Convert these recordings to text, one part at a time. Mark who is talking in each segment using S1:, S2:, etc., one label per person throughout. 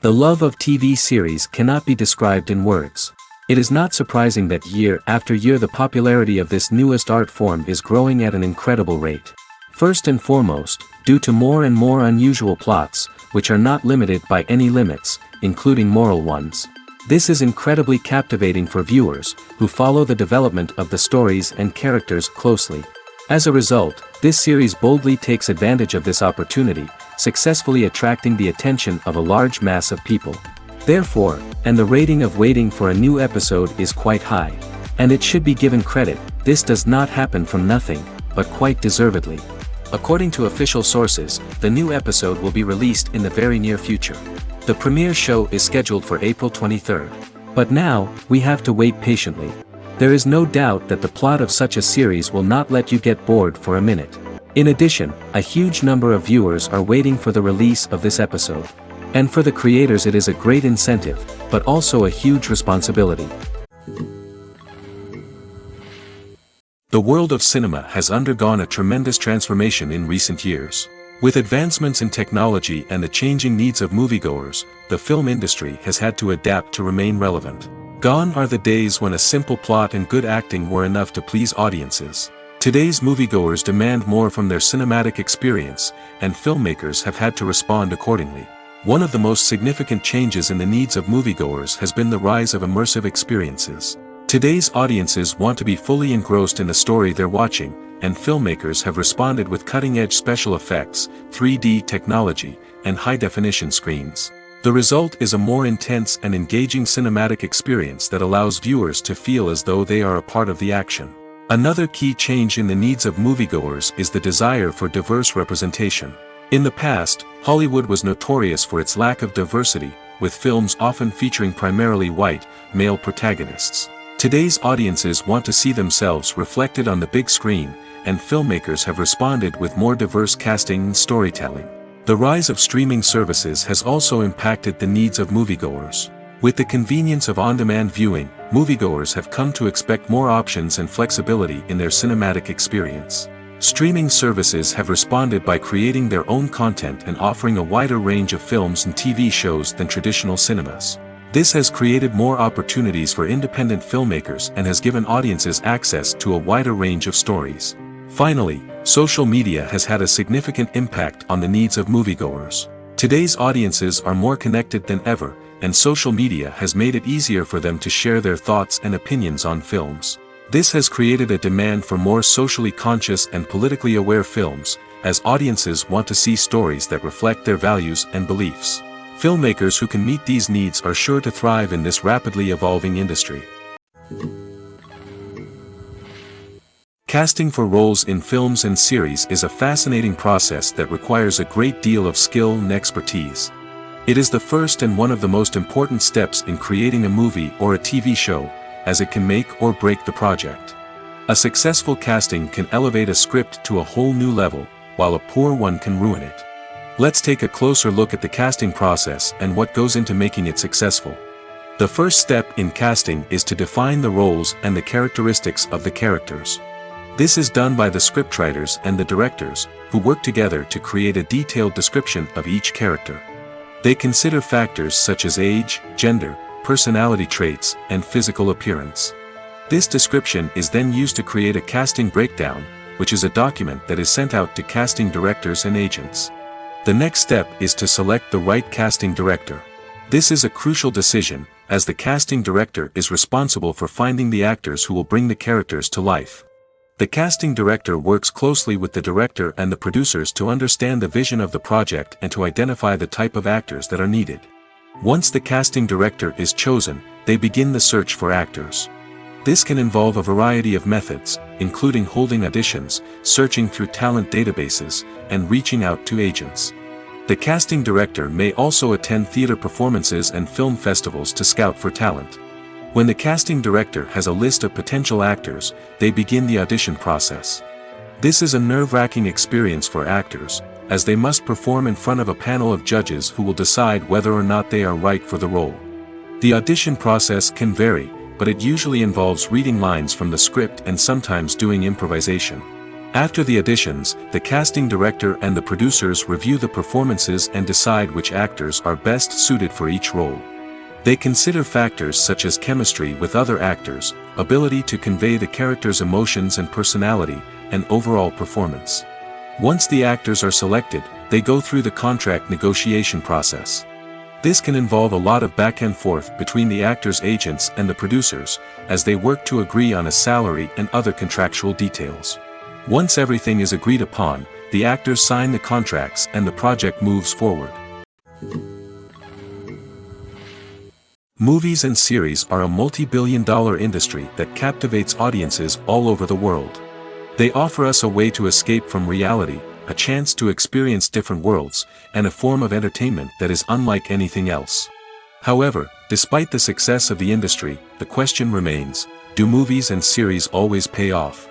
S1: The love of TV series cannot be described in words. It is not surprising that year after year the popularity of this newest art form is growing at an incredible rate. First and foremost, due to more and more unusual plots, which are not limited by any limits, including moral ones. This is incredibly captivating for viewers, who follow the development of the stories and characters closely. As a result, this series boldly takes advantage of this opportunity, successfully attracting the attention of a large mass of people. Therefore, and the rating of waiting for a new episode is quite high. And it should be given credit, this does not happen from nothing, but quite deservedly. According to official sources, the new episode will be released in the very near future. The premiere show is scheduled for April 23rd. But now, we have to wait patiently. There is no doubt that the plot of such a series will not let you get bored for a minute. In addition, a huge number of viewers are waiting for the release of this episode. And for the creators it is a great incentive, but also a huge responsibility. The world of cinema has undergone a tremendous transformation in recent years. With advancements in technology and the changing needs of moviegoers, the film industry has had to adapt to remain relevant. Gone are the days when a simple plot and good acting were enough to please audiences. Today's moviegoers demand more from their cinematic experience, and filmmakers have had to respond accordingly. One of the most significant changes in the needs of moviegoers has been the rise of immersive experiences. Today's audiences want to be fully engrossed in the story they're watching, and filmmakers have responded with cutting-edge special effects, 3D technology, and high-definition screens. The result is a more intense and engaging cinematic experience that allows viewers to feel as though they are a part of the action. Another key change in the needs of moviegoers is the desire for diverse representation. In the past, Hollywood was notorious for its lack of diversity, with films often featuring primarily white, male protagonists. Today's audiences want to see themselves reflected on the big screen, and filmmakers have responded with more diverse casting and storytelling. The rise of streaming services has also impacted the needs of moviegoers. With the convenience of on-demand viewing, moviegoers have come to expect more options and flexibility in their cinematic experience. Streaming services have responded by creating their own content and offering a wider range of films and TV shows than traditional cinemas. This has created more opportunities for independent filmmakers and has given audiences access to a wider range of stories. Finally, social media has had a significant impact on the needs of moviegoers. Today's audiences are more connected than ever, and social media has made it easier for them to share their thoughts and opinions on films. This has created a demand for more socially conscious and politically aware films, as audiences want to see stories that reflect their values and beliefs. Filmmakers who can meet these needs are sure to thrive in this rapidly evolving industry. Casting for roles in films and series is a fascinating process that requires a great deal of skill and expertise. It is the first and one of the most important steps in creating a movie or a TV show, as it can make or break the project. A successful casting can elevate a script to a whole new level, while a poor one can ruin it. Let's take a closer look at the casting process and what goes into making it successful. The first step in casting is to define the roles and the characteristics of the characters. This is done by the scriptwriters and the directors, who work together to create a detailed description of each character. They consider factors such as age, gender, personality traits, and physical appearance. This description is then used to create a casting breakdown, which is a document that is sent out to casting directors and agents. The next step is to select the right casting director. This is a crucial decision, as the casting director is responsible for finding the actors who will bring the characters to life. The casting director works closely with the director and the producers to understand the vision of the project and to identify the type of actors that are needed. Once the casting director is chosen, they begin the search for actors. This can involve a variety of methods, including holding auditions, searching through talent databases, and reaching out to agents. The casting director may also attend theater performances and film festivals to scout for talent. When the casting director has a list of potential actors, they begin the audition process. This is a nerve-wracking experience for actors, as they must perform in front of a panel of judges who will decide whether or not they are right for the role. The audition process can vary, but it usually involves reading lines from the script and sometimes doing improvisation. After the auditions, the casting director and the producers review the performances and decide which actors are best suited for each role. They consider factors such as chemistry with other actors, ability to convey the character's emotions and personality, and overall performance. Once the actors are selected, they go through the contract negotiation process. This can involve a lot of back and forth between the actors' agents and the producers, as they work to agree on a salary and other contractual details. Once everything is agreed upon, the actors sign the contracts and the project moves forward. Movies and series are a multi-billion-dollar industry that captivates audiences all over the world. They offer us a way to escape from reality, a chance to experience different worlds, and a form of entertainment that is unlike anything else. However, despite the success of the industry, the question remains, do movies and series always pay off?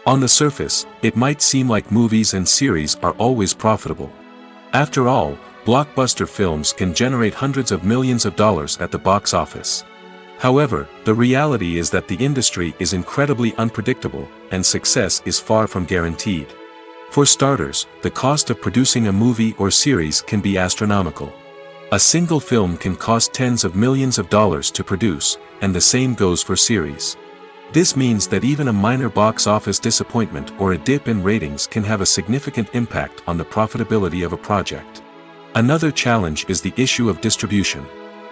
S1: On the surface, it might seem like movies and series are always profitable. After all, blockbuster films can generate hundreds of millions of dollars at the box office. However, the reality is that the industry is incredibly unpredictable, and success is far from guaranteed. For starters, the cost of producing a movie or series can be astronomical. A single film can cost tens of millions of dollars to produce, and the same goes for series. This means that even a minor box office disappointment or a dip in ratings can have a significant impact on the profitability of a project. Another challenge is the issue of distribution.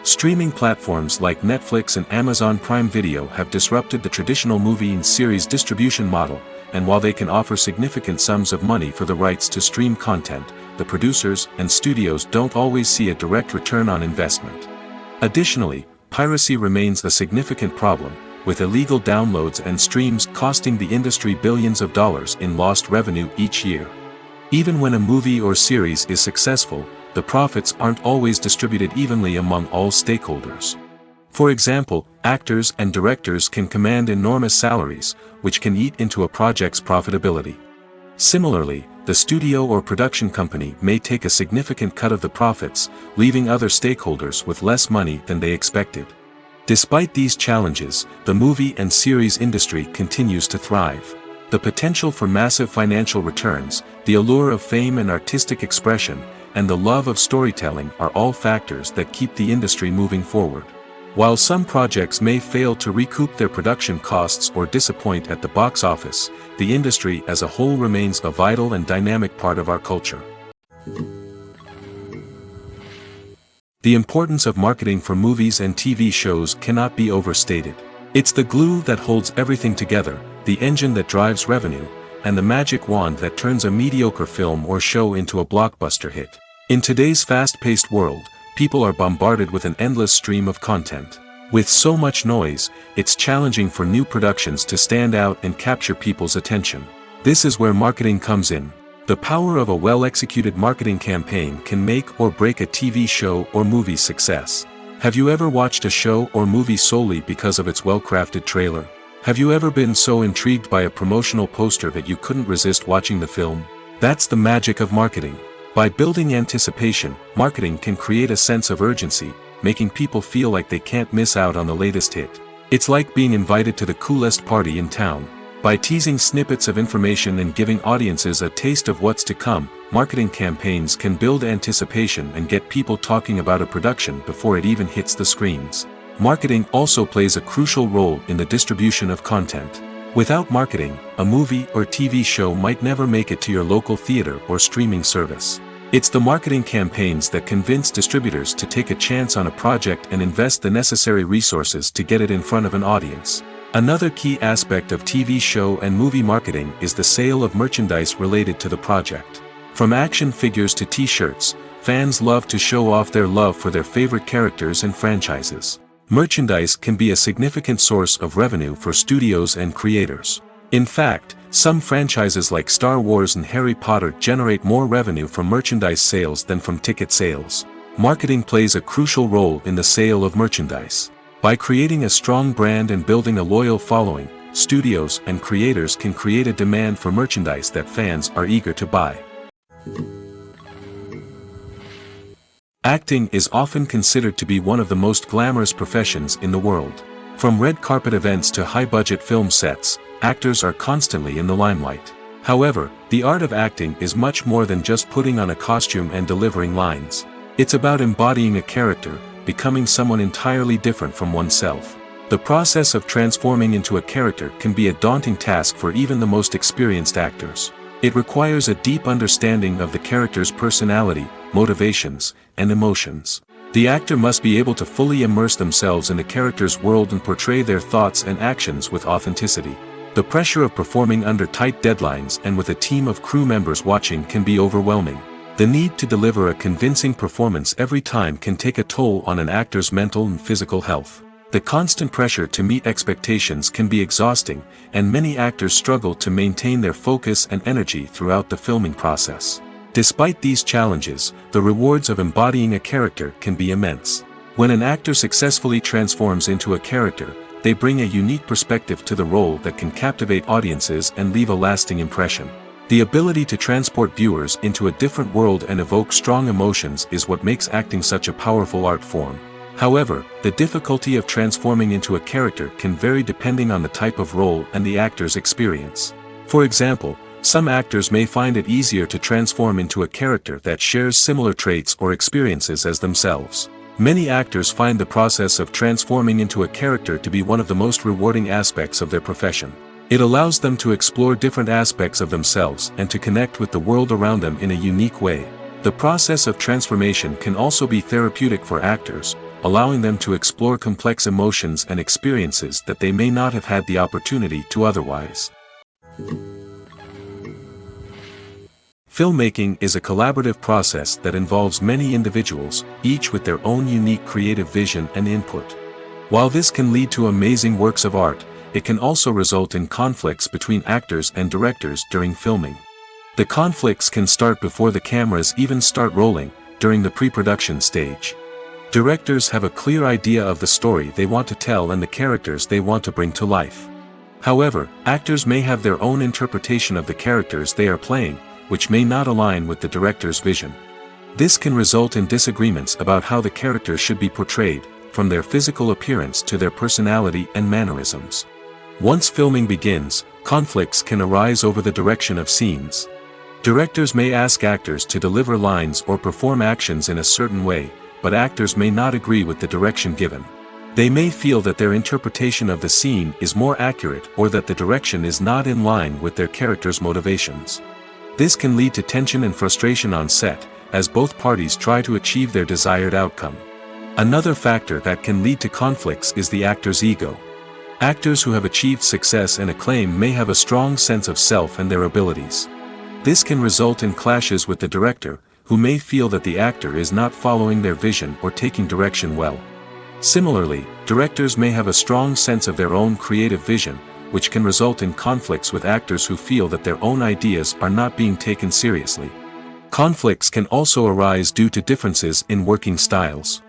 S1: Streaming platforms like Netflix and Amazon Prime Video have disrupted the traditional movie and series distribution model, and while they can offer significant sums of money for the rights to stream content, the producers and studios don't always see a direct return on investment. Additionally, piracy remains a significant problem, with illegal downloads and streams costing the industry billions of dollars in lost revenue each year. Even when a movie or series is successful, the profits aren't always distributed evenly among all stakeholders. For example, actors and directors can command enormous salaries, which can eat into a project's profitability. Similarly, the studio or production company may take a significant cut of the profits, leaving other stakeholders with less money than they expected. Despite these challenges, the movie and series industry continues to thrive. The potential for massive financial returns, the allure of fame and artistic expression, and the love of storytelling are all factors that keep the industry moving forward. While some projects may fail to recoup their production costs or disappoint at the box office, the industry as a whole remains a vital and dynamic part of our culture. The importance of marketing for movies and TV shows cannot be overstated. It's the glue that holds everything together, the engine that drives revenue, and the magic wand that turns a mediocre film or show into a blockbuster hit. In today's fast-paced world, people are bombarded with an endless stream of content. With so much noise, it's challenging for new productions to stand out and capture people's attention. This is where marketing comes in. The power of a well-executed marketing campaign can make or break a TV show or movie's success. Have you ever watched a show or movie solely because of its well-crafted trailer? Have you ever been so intrigued by a promotional poster that you couldn't resist watching the film? That's the magic of marketing. By building anticipation, marketing can create a sense of urgency, making people feel like they can't miss out on the latest hit. It's like being invited to the coolest party in town. By teasing snippets of information and giving audiences a taste of what's to come, marketing campaigns can build anticipation and get people talking about a production before it even hits the screens. Marketing also plays a crucial role in the distribution of content. Without marketing, a movie or TV show might never make it to your local theater or streaming service. It's the marketing campaigns that convince distributors to take a chance on a project and invest the necessary resources to get it in front of an audience. Another key aspect of TV show and movie marketing is the sale of merchandise related to the project. From action figures to t-shirts, fans love to show off their love for their favorite characters and franchises. Merchandise can be a significant source of revenue for studios and creators. In fact, some franchises like Star Wars and Harry Potter generate more revenue from merchandise sales than from ticket sales. Marketing plays a crucial role in the sale of merchandise. By creating a strong brand and building a loyal following, studios and creators can create a demand for merchandise that fans are eager to buy. Acting is often considered to be one of the most glamorous professions in the world. From red carpet events to high-budget film sets, actors are constantly in the limelight. However, the art of acting is much more than just putting on a costume and delivering lines. It's about embodying a character, becoming someone entirely different from oneself. The process of transforming into a character can be a daunting task for even the most experienced actors. It requires a deep understanding of the character's personality, motivations, and emotions. The actor must be able to fully immerse themselves in the character's world and portray their thoughts and actions with authenticity. The pressure of performing under tight deadlines and with a team of crew members watching can be overwhelming. The need to deliver a convincing performance every time can take a toll on an actor's mental and physical health. The constant pressure to meet expectations can be exhausting, and many actors struggle to maintain their focus and energy throughout the filming process. Despite these challenges, the rewards of embodying a character can be immense. When an actor successfully transforms into a character, they bring a unique perspective to the role that can captivate audiences and leave a lasting impression. The ability to transport viewers into a different world and evoke strong emotions is what makes acting such a powerful art form. However, the difficulty of transforming into a character can vary depending on the type of role and the actor's experience. For example, some actors may find it easier to transform into a character that shares similar traits or experiences as themselves. Many actors find the process of transforming into a character to be one of the most rewarding aspects of their profession. It allows them to explore different aspects of themselves and to connect with the world around them in a unique way. The process of transformation can also be therapeutic for actors, allowing them to explore complex emotions and experiences that they may not have had the opportunity to otherwise. Filmmaking is a collaborative process that involves many individuals, each with their own unique creative vision and input. While this can lead to amazing works of art, it can also result in conflicts between actors and directors during filming. The conflicts can start before the cameras even start rolling, during the pre-production stage. Directors have a clear idea of the story they want to tell and the characters they want to bring to life. However, actors may have their own interpretation of the characters they are playing, which may not align with the director's vision. This can result in disagreements about how the characters should be portrayed, from their physical appearance to their personality and mannerisms. Once filming begins, conflicts can arise over the direction of scenes. Directors may ask actors to deliver lines or perform actions in a certain way, but actors may not agree with the direction given. They may feel that their interpretation of the scene is more accurate or that the direction is not in line with their character's motivations. This can lead to tension and frustration on set, as both parties try to achieve their desired outcome. Another factor that can lead to conflicts is the actor's ego. Actors who have achieved success and acclaim may have a strong sense of self and their abilities. This can result in clashes with the director, who may feel that the actor is not following their vision or taking direction well. Similarly, directors may have a strong sense of their own creative vision, which can result in conflicts with actors who feel that their own ideas are not being taken seriously. Conflicts can also arise due to differences in working styles.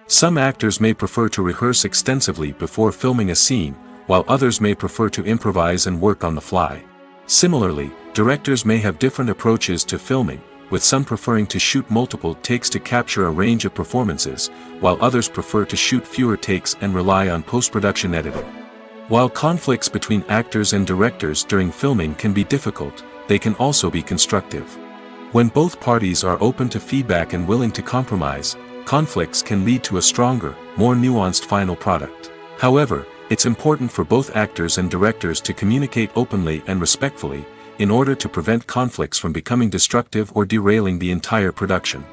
S1: Some actors may prefer to rehearse extensively before filming a scene, while others may prefer to improvise and work on the fly. Similarly, directors may have different approaches to filming, with some preferring to shoot multiple takes to capture a range of performances, while others prefer to shoot fewer takes and rely on post-production editing. While conflicts between actors and directors during filming can be difficult, they can also be constructive. When both parties are open to feedback and willing to compromise, conflicts can lead to a stronger, more nuanced final product. However, it's important for both actors and directors to communicate openly and respectfully, in order to prevent conflicts from becoming destructive or derailing the entire production.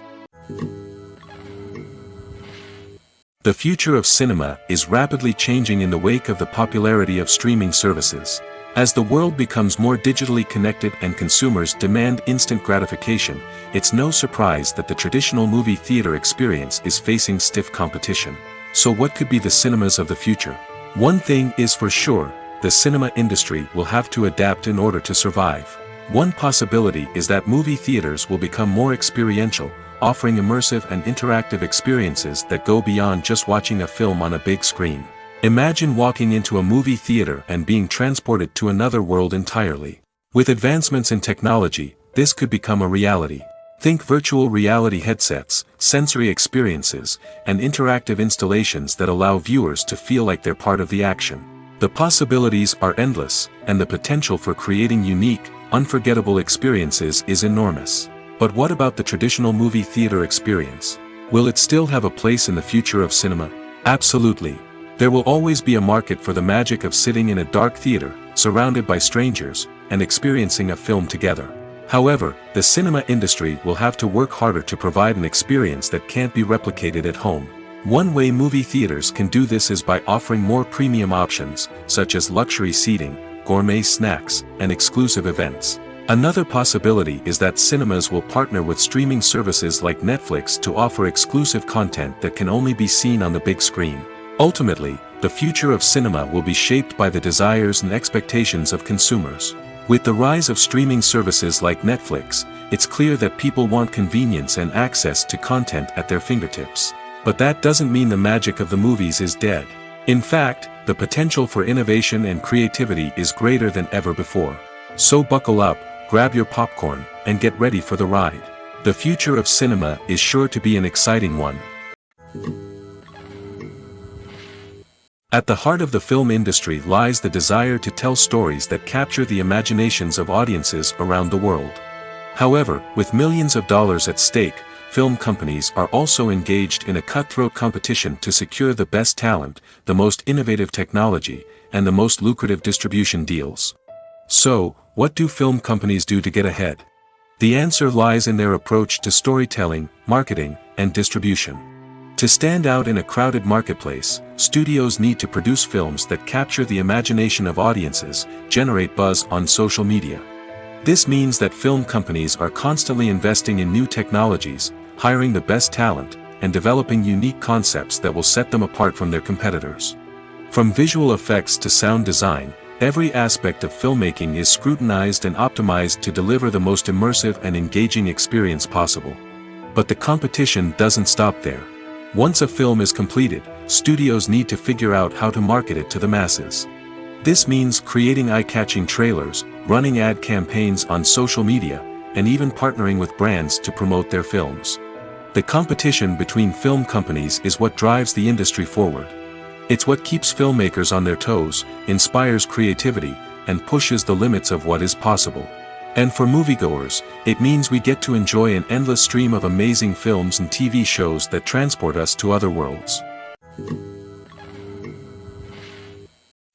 S1: The future of cinema is rapidly changing in the wake of the popularity of streaming services. As the world becomes more digitally connected and consumers demand instant gratification, it's no surprise that the traditional movie theater experience is facing stiff competition. So what could be the cinemas of the future? One thing is for sure, the cinema industry will have to adapt in order to survive. One possibility is that movie theaters will become more experiential, offering immersive and interactive experiences that go beyond just watching a film on a big screen. Imagine walking into a movie theater and being transported to another world entirely. With advancements in technology, this could become a reality. Think virtual reality headsets, sensory experiences, and interactive installations that allow viewers to feel like they're part of the action. The possibilities are endless, and the potential for creating unique, unforgettable experiences is enormous. But what about the traditional movie theater experience? Will it still have a place in the future of cinema? Absolutely. There will always be a market for the magic of sitting in a dark theater, surrounded by strangers, and experiencing a film together. However, the cinema industry will have to work harder to provide an experience that can't be replicated at home. One way movie theaters can do this is by offering more premium options, such as luxury seating, gourmet snacks, and exclusive events. Another possibility is that cinemas will partner with streaming services like Netflix to offer exclusive content that can only be seen on the big screen. Ultimately, the future of cinema will be shaped by the desires and expectations of consumers. With the rise of streaming services like Netflix, it's clear that people want convenience and access to content at their fingertips. But that doesn't mean the magic of the movies is dead. In fact, the potential for innovation and creativity is greater than ever before. So buckle up, grab your popcorn, and get ready for the ride. The future of cinema is sure to be an exciting one. At the heart of the film industry lies the desire to tell stories that capture the imaginations of audiences around the world. However, with millions of dollars at stake, film companies are also engaged in a cutthroat competition to secure the best talent, the most innovative technology, and the most lucrative distribution deals. So, what do film companies do to get ahead? The answer lies in their approach to storytelling, marketing, and distribution. To stand out in a crowded marketplace, studios need to produce films that capture the imagination of audiences, generate buzz on social media. This means that film companies are constantly investing in new technologies, hiring the best talent, and developing unique concepts that will set them apart from their competitors. From visual effects to sound design, every aspect of filmmaking is scrutinized and optimized to deliver the most immersive and engaging experience possible. But the competition doesn't stop there. Once a film is completed, studios need to figure out how to market it to the masses. This means creating eye-catching trailers, running ad campaigns on social media, and even partnering with brands to promote their films. The competition between film companies is what drives the industry forward. It's what keeps filmmakers on their toes, inspires creativity, and pushes the limits of what is possible. And for moviegoers, it means we get to enjoy an endless stream of amazing films and TV shows that transport us to other worlds.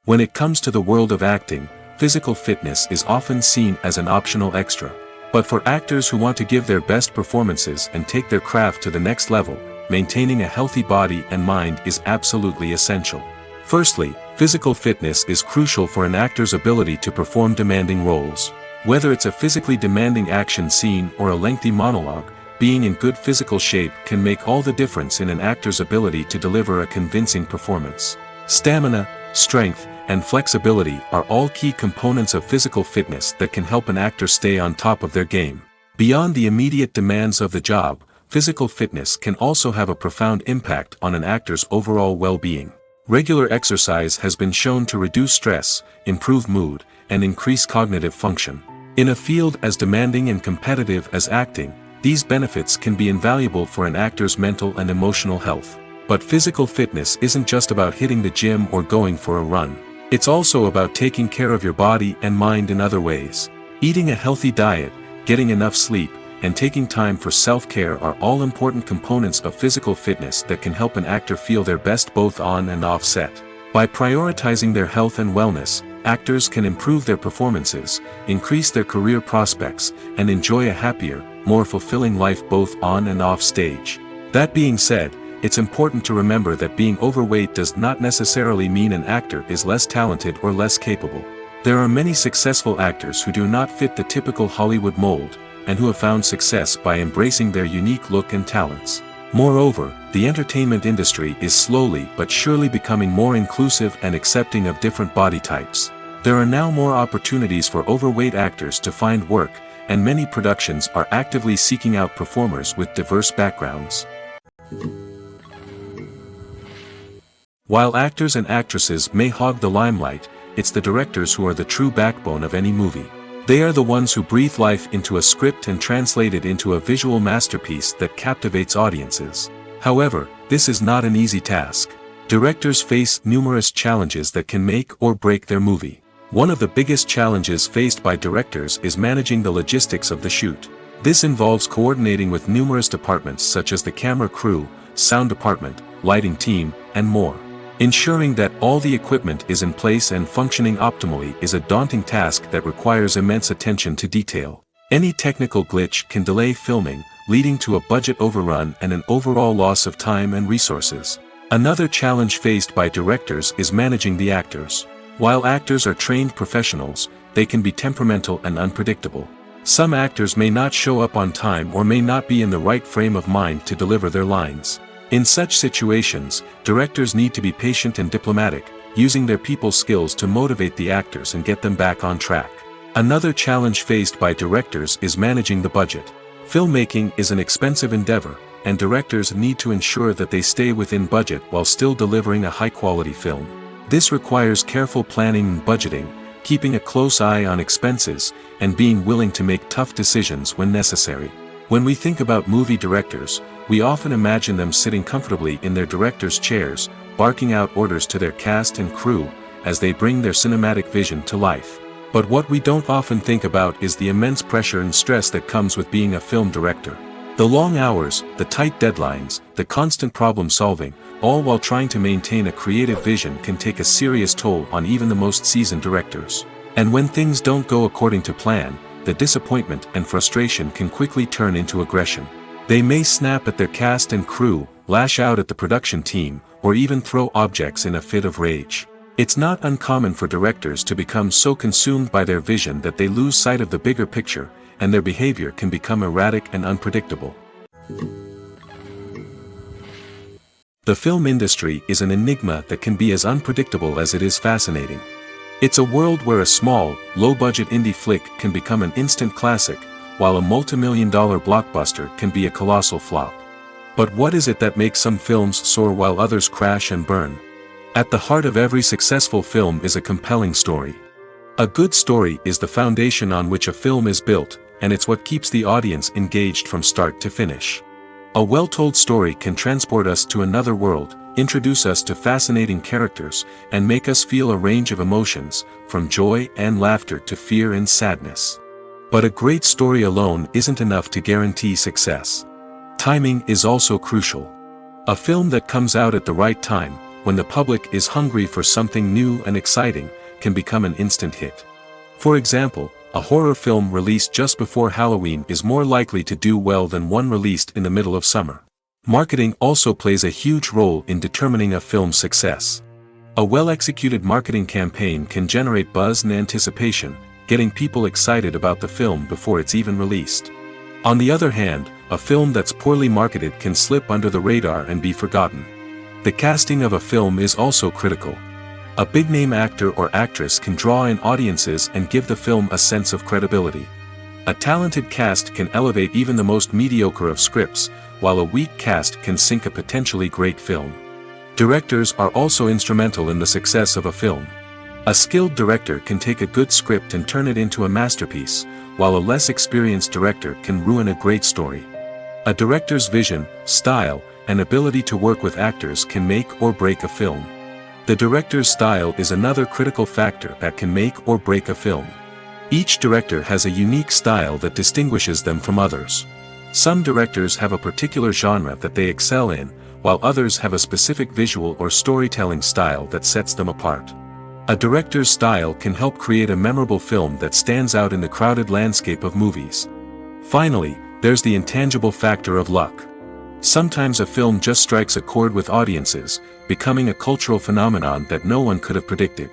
S1: When it comes to the world of acting, physical fitness is often seen as an optional extra. But for actors who want to give their best performances and take their craft to the next level, maintaining a healthy body and mind is absolutely essential. Firstly, physical fitness is crucial for an actor's ability to perform demanding roles. Whether it's a physically demanding action scene or a lengthy monologue, being in good physical shape can make all the difference in an actor's ability to deliver a convincing performance. Stamina, strength, and flexibility are all key components of physical fitness that can help an actor stay on top of their game. Beyond the immediate demands of the job, physical fitness can also have a profound impact on an actor's overall well-being. Regular exercise has been shown to reduce stress, improve mood, and increase cognitive function. In a field as demanding and competitive as acting, these benefits can be invaluable for an actor's mental and emotional health. But physical fitness isn't just about hitting the gym or going for a run. It's also about taking care of your body and mind in other ways. Eating a healthy diet, getting enough sleep, and taking time for self-care are all important components of physical fitness that can help an actor feel their best both on and off set. By prioritizing their health and wellness, actors can improve their performances, increase their career prospects, and enjoy a happier, more fulfilling life both on and off stage. That being said, it's important to remember that being overweight does not necessarily mean an actor is less talented or less capable. There are many successful actors who do not fit the typical Hollywood mold, and who have found success by embracing their unique look and talents. Moreover, the entertainment industry is slowly but surely becoming more inclusive and accepting of different body types. There are now more opportunities for overweight actors to find work, and many productions are actively seeking out performers with diverse backgrounds. While actors and actresses may hog the limelight, it's the directors who are the true backbone of any movie. They are the ones who breathe life into a script and translate it into a visual masterpiece that captivates audiences. However, this is not an easy task. Directors face numerous challenges that can make or break their movie. One of the biggest challenges faced by directors is managing the logistics of the shoot. This involves coordinating with numerous departments such as the camera crew, sound department, lighting team, and more. Ensuring that all the equipment is in place and functioning optimally is a daunting task that requires immense attention to detail. Any technical glitch can delay filming, leading to a budget overrun and an overall loss of time and resources. Another challenge faced by directors is managing the actors. While actors are trained professionals, they can be temperamental and unpredictable. Some actors may not show up on time or may not be in the right frame of mind to deliver their lines. In such situations, directors need to be patient and diplomatic, using their people skills to motivate the actors and get them back on track. Another challenge faced by directors is managing the budget. Filmmaking is an expensive endeavor, and directors need to ensure that they stay within budget while still delivering a high-quality film. This requires careful planning and budgeting, keeping a close eye on expenses, and being willing to make tough decisions when necessary. When we think about movie directors, we often imagine them sitting comfortably in their director's chairs, barking out orders to their cast and crew, as they bring their cinematic vision to life. But what we don't often think about is the immense pressure and stress that comes with being a film director. The long hours, the tight deadlines, the constant problem solving, all while trying to maintain a creative vision can take a serious toll on even the most seasoned directors. And when things don't go according to plan, the disappointment and frustration can quickly turn into aggression. They may snap at their cast and crew, lash out at the production team, or even throw objects in a fit of rage. It's not uncommon for directors to become so consumed by their vision that they lose sight of the bigger picture, and their behavior can become erratic and unpredictable. The film industry is an enigma that can be as unpredictable as it is fascinating. It's a world where a small, low-budget indie flick can become an instant classic, while a multi-million-dollar blockbuster can be a colossal flop. But what is it that makes some films soar while others crash and burn? At the heart of every successful film is a compelling story. A good story is the foundation on which a film is built, and it's what keeps the audience engaged from start to finish. A well-told story can transport us to another world, introduce us to fascinating characters, and make us feel a range of emotions, from joy and laughter to fear and sadness. But a great story alone isn't enough to guarantee success. Timing is also crucial. A film that comes out at the right time, when the public is hungry for something new and exciting, can become an instant hit. For example, a horror film released just before Halloween is more likely to do well than one released in the middle of summer. Marketing also plays a huge role in determining a film's success. A well-executed marketing campaign can generate buzz and anticipation, getting people excited about the film before it's even released. On the other hand, a film that's poorly marketed can slip under the radar and be forgotten. The casting of a film is also critical. A big-name actor or actress can draw in audiences and give the film a sense of credibility. A talented cast can elevate even the most mediocre of scripts, while a weak cast can sink a potentially great film. Directors are also instrumental in the success of a film. A skilled director can take a good script and turn it into a masterpiece, while a less experienced director can ruin a great story. A director's vision, style, and ability to work with actors can make or break a film. The director's style is another critical factor that can make or break a film. Each director has a unique style that distinguishes them from others. Some directors have a particular genre that they excel in, while others have a specific visual or storytelling style that sets them apart. A director's style can help create a memorable film that stands out in the crowded landscape of movies. Finally, there's the intangible factor of luck. Sometimes a film just strikes a chord with audiences, becoming a cultural phenomenon that no one could have predicted.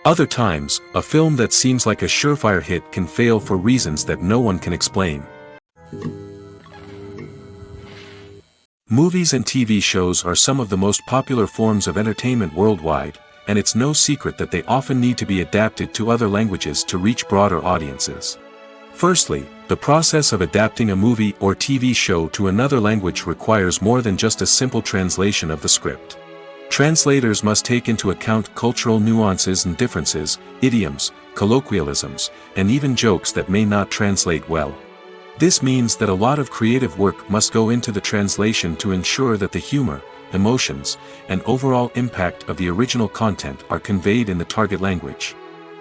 S1: Other times, a film that seems like a surefire hit can fail for reasons that no one can explain. Movies and TV shows are some of the most popular forms of entertainment worldwide, and it's no secret that they often need to be adapted to other languages to reach broader audiences. Firstly, the process of adapting a movie or TV show to another language requires more than just a simple translation of the script. Translators must take into account cultural nuances and differences, idioms, colloquialisms, and even jokes that may not translate well. This means that a lot of creative work must go into the translation to ensure that the humor, emotions, and overall impact of the original content are conveyed in the target language.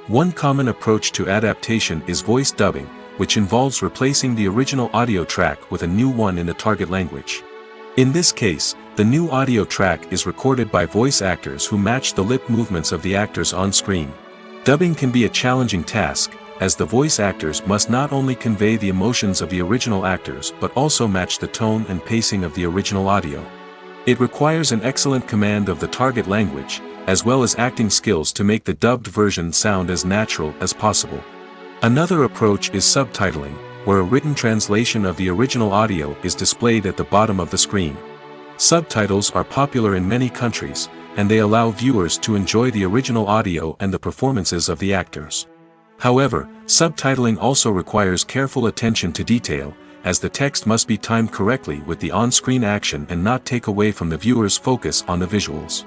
S1: One common approach to adaptation is voice dubbing, which involves replacing the original audio track with a new one in the target language. In this case, the new audio track is recorded by voice actors who match the lip movements of the actors on screen. Dubbing can be a challenging task, as the voice actors must not only convey the emotions of the original actors but also match the tone and pacing of the original audio. It requires an excellent command of the target language, as well as acting skills to make the dubbed version sound as natural as possible. Another approach is subtitling, where a written translation of the original audio is displayed at the bottom of the screen. Subtitles are popular in many countries, and they allow viewers to enjoy the original audio and the performances of the actors. However, subtitling also requires careful attention to detail, as the text must be timed correctly with the on-screen action and not take away from the viewer's focus on the visuals.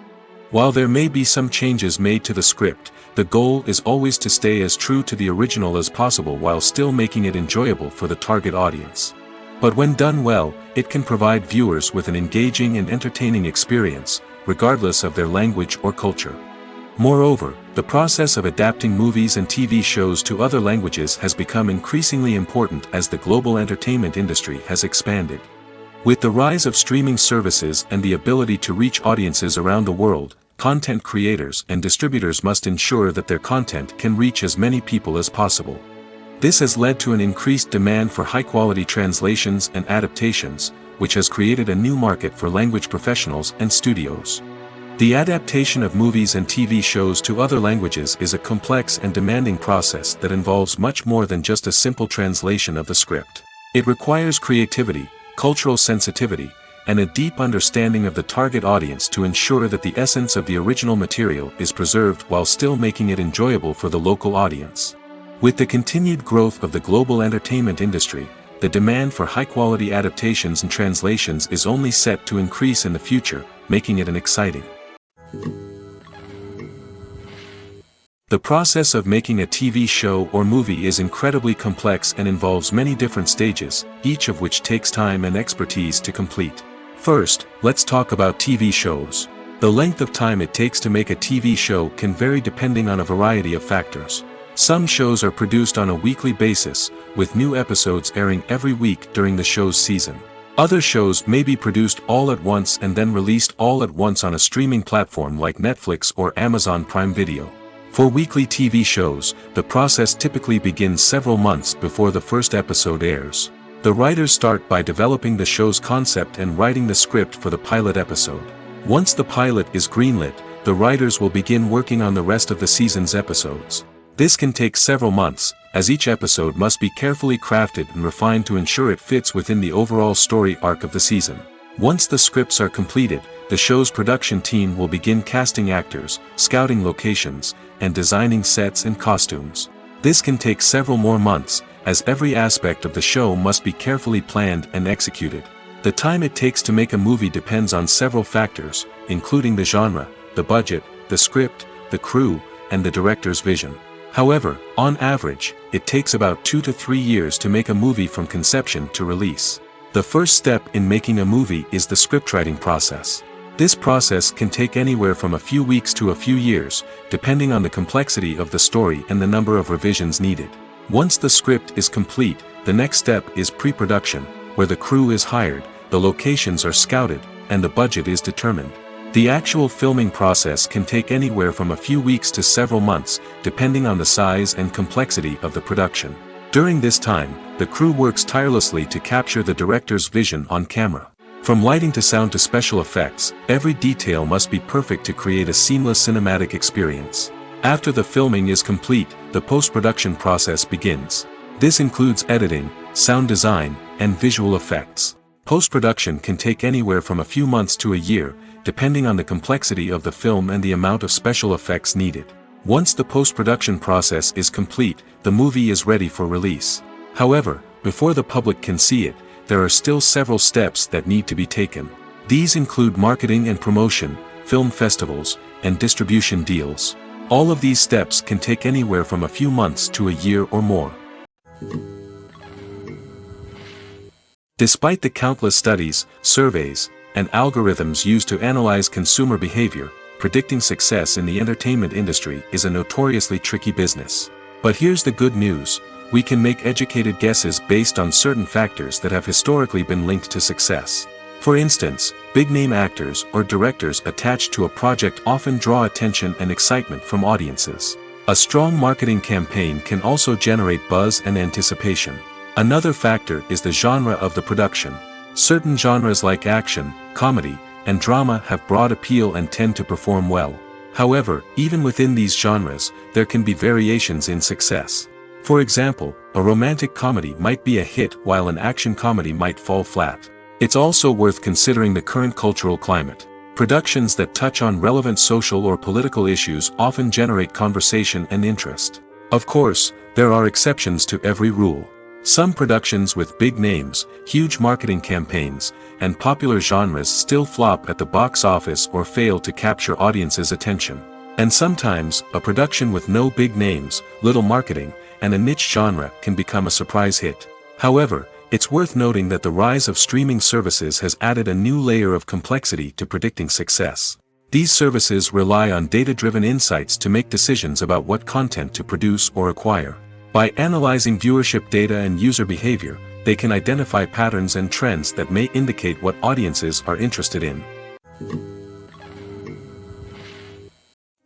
S1: While there may be some changes made to the script, the goal is always to stay as true to the original as possible while still making it enjoyable for the target audience. But when done well, it can provide viewers with an engaging and entertaining experience, regardless of their language or culture. Moreover, the process of adapting movies and TV shows to other languages has become increasingly important as the global entertainment industry has expanded. With the rise of streaming services and the ability to reach audiences around the world, content creators and distributors must ensure that their content can reach as many people as possible. This has led to an increased demand for high-quality translations and adaptations, which has created a new market for language professionals and studios. The adaptation of movies and TV shows to other languages is a complex and demanding process that involves much more than just a simple translation of the script. It requires creativity, cultural sensitivity, and a deep understanding of the target audience to ensure that the essence of the original material is preserved while still making it enjoyable for the local audience. With the continued growth of the global entertainment industry, the demand for high-quality adaptations and translations is only set to increase in the future, making it an exciting. The process of making a TV show or movie is incredibly complex and involves many different stages, each of which takes time and expertise to complete. First, let's talk about TV shows. The length of time it takes to make a TV show can vary depending on a variety of factors. Some shows are produced on a weekly basis, with new episodes airing every week during the show's season. Other shows may be produced all at once and then released all at once on a streaming platform like Netflix or Amazon Prime Video. For weekly TV shows, the process typically begins several months before the first episode airs. The writers start by developing the show's concept and writing the script for the pilot episode. Once the pilot is greenlit, the writers will begin working on the rest of the season's episodes. This can take several months, as each episode must be carefully crafted and refined to ensure it fits within the overall story arc of the season. Once the scripts are completed, the show's production team will begin casting actors, scouting locations, and designing sets and costumes. This can take several more months, as every aspect of the show must be carefully planned and executed. The time it takes to make a movie depends on several factors, including the genre, the budget, the script, the crew, and the director's vision. However, on average, it takes about 2 to 3 years to make a movie from conception to release. The first step in making a movie is the scriptwriting process. This process can take anywhere from a few weeks to a few years, depending on the complexity of the story and the number of revisions needed. Once the script is complete, the next step is pre-production, where the crew is hired, the locations are scouted, and the budget is determined. The actual filming process can take anywhere from a few weeks to several months, depending on the size and complexity of the production. During this time, the crew works tirelessly to capture the director's vision on camera. From lighting to sound to special effects, every detail must be perfect to create a seamless cinematic experience. After the filming is complete, the post-production process begins. This includes editing, sound design, and visual effects. Post-production can take anywhere from a few months to a year, depending on the complexity of the film and the amount of special effects needed. Once the post-production process is complete, the movie is ready for release. However, before the public can see it, there are still several steps that need to be taken. These include marketing and promotion, film festivals, and distribution deals. All of these steps can take anywhere from a few months to a year or more. Despite the countless studies, surveys, and algorithms used to analyze consumer behavior, predicting success in the entertainment industry is a notoriously tricky business. But here's the good news: we can make educated guesses based on certain factors that have historically been linked to success. For instance, big-name actors or directors attached to a project often draw attention and excitement from audiences. A strong marketing campaign can also generate buzz and anticipation. Another factor is the genre of the production. Certain genres like action, comedy, and drama have broad appeal and tend to perform well. However, even within these genres, there can be variations in success. For example, a romantic comedy might be a hit while an action comedy might fall flat. It's also worth considering the current cultural climate. Productions that touch on relevant social or political issues often generate conversation and interest. Of course, there are exceptions to every rule. Some productions with big names, huge marketing campaigns, and popular genres still flop at the box office or fail to capture audiences' attention. And sometimes, a production with no big names, little marketing, and a niche genre can become a surprise hit. However, it's worth noting that the rise of streaming services has added a new layer of complexity to predicting success. These services rely on data-driven insights to make decisions about what content to produce or acquire. By analyzing viewership data and user behavior, they can identify patterns and trends that may indicate what audiences are interested in.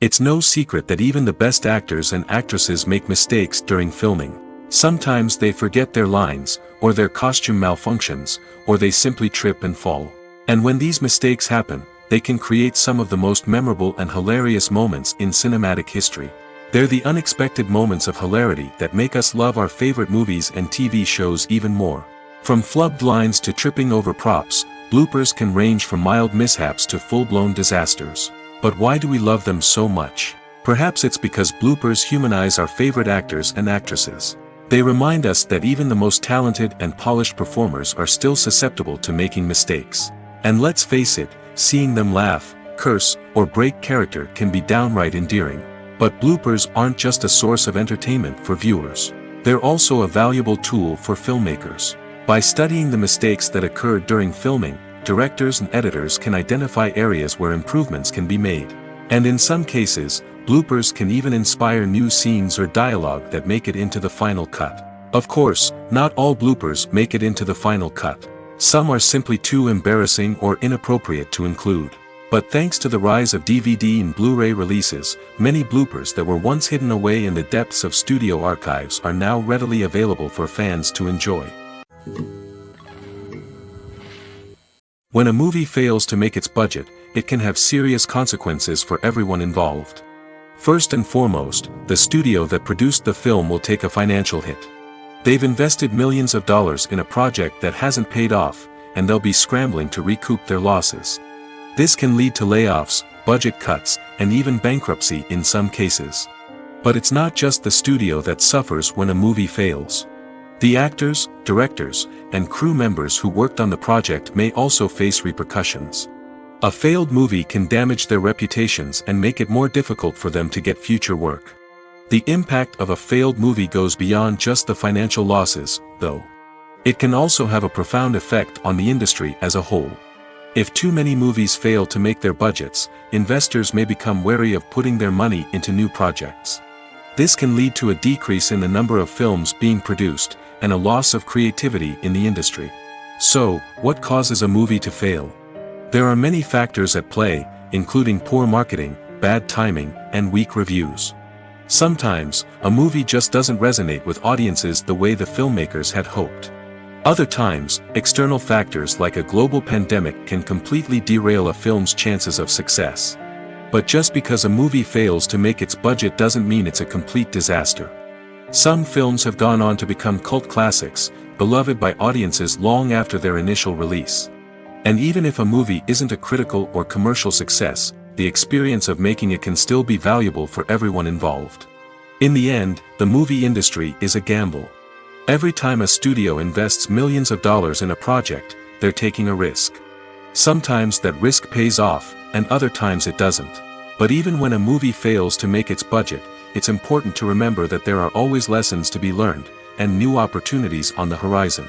S1: It's no secret that even the best actors and actresses make mistakes during filming. Sometimes they forget their lines, or their costume malfunctions, or they simply trip and fall. And when these mistakes happen, they can create some of the most memorable and hilarious moments in cinematic history. They're the unexpected moments of hilarity that make us love our favorite movies and TV shows even more. From flubbed lines to tripping over props, bloopers can range from mild mishaps to full-blown disasters. But why do we love them so much? Perhaps it's because bloopers humanize our favorite actors and actresses. They remind us that even the most talented and polished performers are still susceptible to making mistakes. And let's face it, seeing them laugh, curse, or break character can be downright endearing. But bloopers aren't just a source of entertainment for viewers. They're also a valuable tool for filmmakers. By studying the mistakes that occurred during filming, directors and editors can identify areas where improvements can be made. And in some cases, bloopers can even inspire new scenes or dialogue that make it into the final cut. Of course, not all bloopers make it into the final cut. Some are simply too embarrassing or inappropriate to include. But thanks to the rise of DVD and Blu-ray releases, many bloopers that were once hidden away in the depths of studio archives are now readily available for fans to enjoy. When a movie fails to make its budget, it can have serious consequences for everyone involved. First and foremost, the studio that produced the film will take a financial hit. They've invested millions of dollars in a project that hasn't paid off, and they'll be scrambling to recoup their losses. This can lead to layoffs, budget cuts, and even bankruptcy in some cases. But it's not just the studio that suffers when a movie fails. The actors, directors, and crew members who worked on the project may also face repercussions. A failed movie can damage their reputations and make it more difficult for them to get future work. The impact of a failed movie goes beyond just the financial losses, though. It can also have a profound effect on the industry as a whole. If too many movies fail to make their budgets, investors may become wary of putting their money into new projects. This can lead to a decrease in the number of films being produced, and a loss of creativity in the industry. So, what causes a movie to fail? There are many factors at play, including poor marketing, bad timing, and weak reviews. Sometimes, a movie just doesn't resonate with audiences the way the filmmakers had hoped. Other times, external factors like a global pandemic can completely derail a film's chances of success. But just because a movie fails to make its budget doesn't mean it's a complete disaster. Some films have gone on to become cult classics, beloved by audiences long after their initial release. And even if a movie isn't a critical or commercial success, the experience of making it can still be valuable for everyone involved. In the end, the movie industry is a gamble. Every time a studio invests millions of dollars in a project, they're taking a risk. Sometimes that risk pays off, and other times it doesn't. But even when a movie fails to make its budget, it's important to remember that there are always lessons to be learned, and new opportunities on the horizon.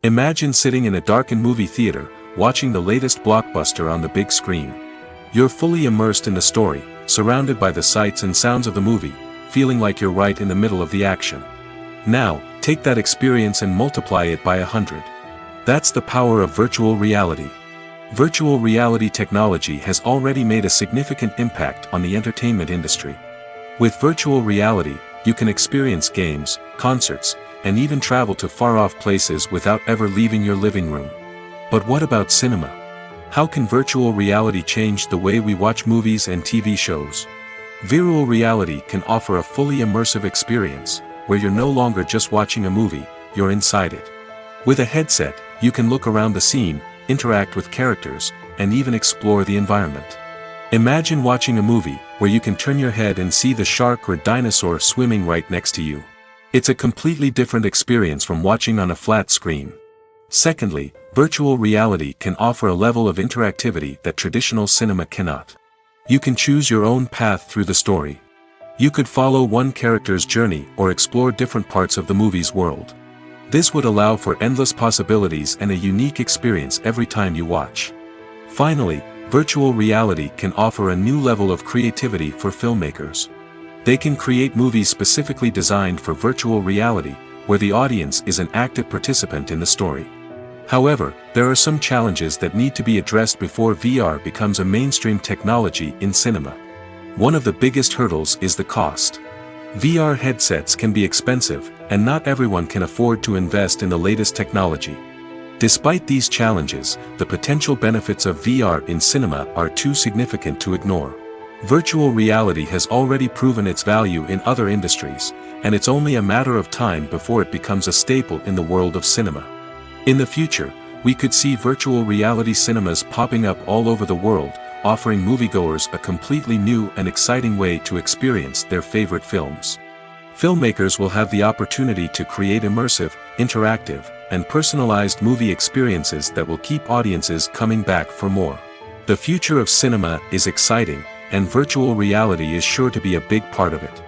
S1: Imagine sitting in a darkened movie theater, watching the latest blockbuster on the big screen. You're fully immersed in the story, surrounded by the sights and sounds of the movie, feeling like you're right in the middle of the action. Now, take that experience and multiply it by 100. That's the power of virtual reality. Virtual reality technology has already made a significant impact on the entertainment industry. With virtual reality, you can experience games, concerts, and even travel to far-off places without ever leaving your living room. But what about cinema? How can virtual reality change the way we watch movies and TV shows? Virtual reality can offer a fully immersive experience, where you're no longer just watching a movie, you're inside it. With a headset, you can look around the scene, interact with characters, and even explore the environment. Imagine watching a movie where you can turn your head and see the shark or dinosaur swimming right next to you. It's a completely different experience from watching on a flat screen. Secondly, virtual reality can offer a level of interactivity that traditional cinema cannot. You can choose your own path through the story. You could follow one character's journey or explore different parts of the movie's world. This would allow for endless possibilities and a unique experience every time you watch. Finally, virtual reality can offer a new level of creativity for filmmakers. They can create movies specifically designed for virtual reality, where the audience is an active participant in the story. However, there are some challenges that need to be addressed before VR becomes a mainstream technology in cinema. One of the biggest hurdles is the cost. VR headsets can be expensive, and not everyone can afford to invest in the latest technology. Despite these challenges, the potential benefits of VR in cinema are too significant to ignore. Virtual reality has already proven its value in other industries, and it's only a matter of time before it becomes a staple in the world of cinema. In the future, we could see virtual reality cinemas popping up all over the world, offering moviegoers a completely new and exciting way to experience their favorite films. Filmmakers will have the opportunity to create immersive, interactive, and personalized movie experiences that will keep audiences coming back for more. The future of cinema is exciting, and virtual reality is sure to be a big part of it.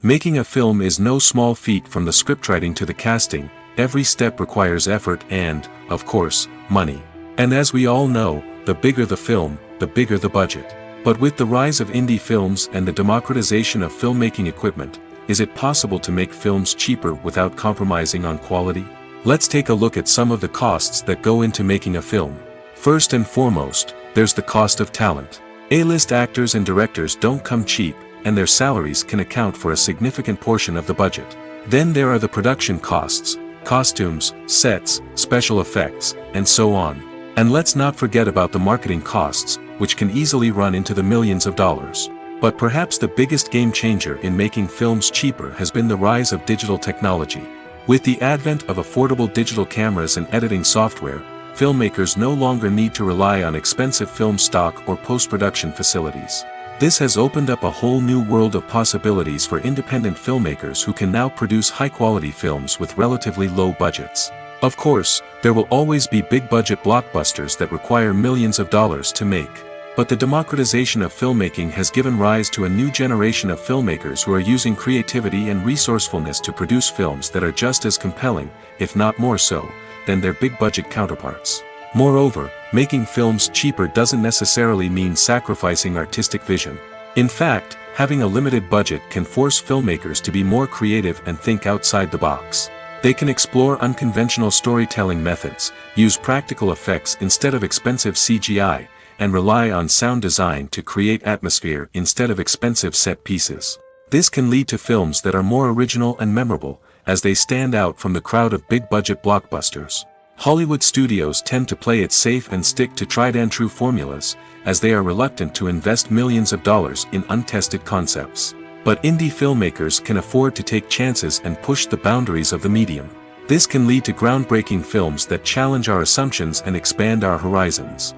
S1: Making a film is no small feat. From the scriptwriting to the casting, every step requires effort and, of course, money. And as we all know, the bigger the film, the bigger the budget. But with the rise of indie films and the democratization of filmmaking equipment, is it possible to make films cheaper without compromising on quality? Let's take a look at some of the costs that go into making a film. First and foremost, there's the cost of talent. A-list actors and directors don't come cheap, and their salaries can account for a significant portion of the budget. Then there are the production costs, costumes, sets, special effects, and so on. And let's not forget about the marketing costs, which can easily run into the millions of dollars. But perhaps the biggest game changer in making films cheaper has been the rise of digital technology. With the advent of affordable digital cameras and editing software, filmmakers no longer need to rely on expensive film stock or post-production facilities. This has opened up a whole new world of possibilities for independent filmmakers who can now produce high-quality films with relatively low budgets. Of course, there will always be big-budget blockbusters that require millions of dollars to make. But the democratization of filmmaking has given rise to a new generation of filmmakers who are using creativity and resourcefulness to produce films that are just as compelling, if not more so, than their big-budget counterparts. Moreover, making films cheaper doesn't necessarily mean sacrificing artistic vision. In fact, having a limited budget can force filmmakers to be more creative and think outside the box. They can explore unconventional storytelling methods, use practical effects instead of expensive CGI, and rely on sound design to create atmosphere instead of expensive set pieces. This can lead to films that are more original and memorable, as they stand out from the crowd of big-budget blockbusters. Hollywood studios tend to play it safe and stick to tried-and-true formulas, as they are reluctant to invest millions of dollars in untested concepts. But indie filmmakers can afford to take chances and push the boundaries of the medium. This can lead to groundbreaking films that challenge our assumptions and expand our horizons.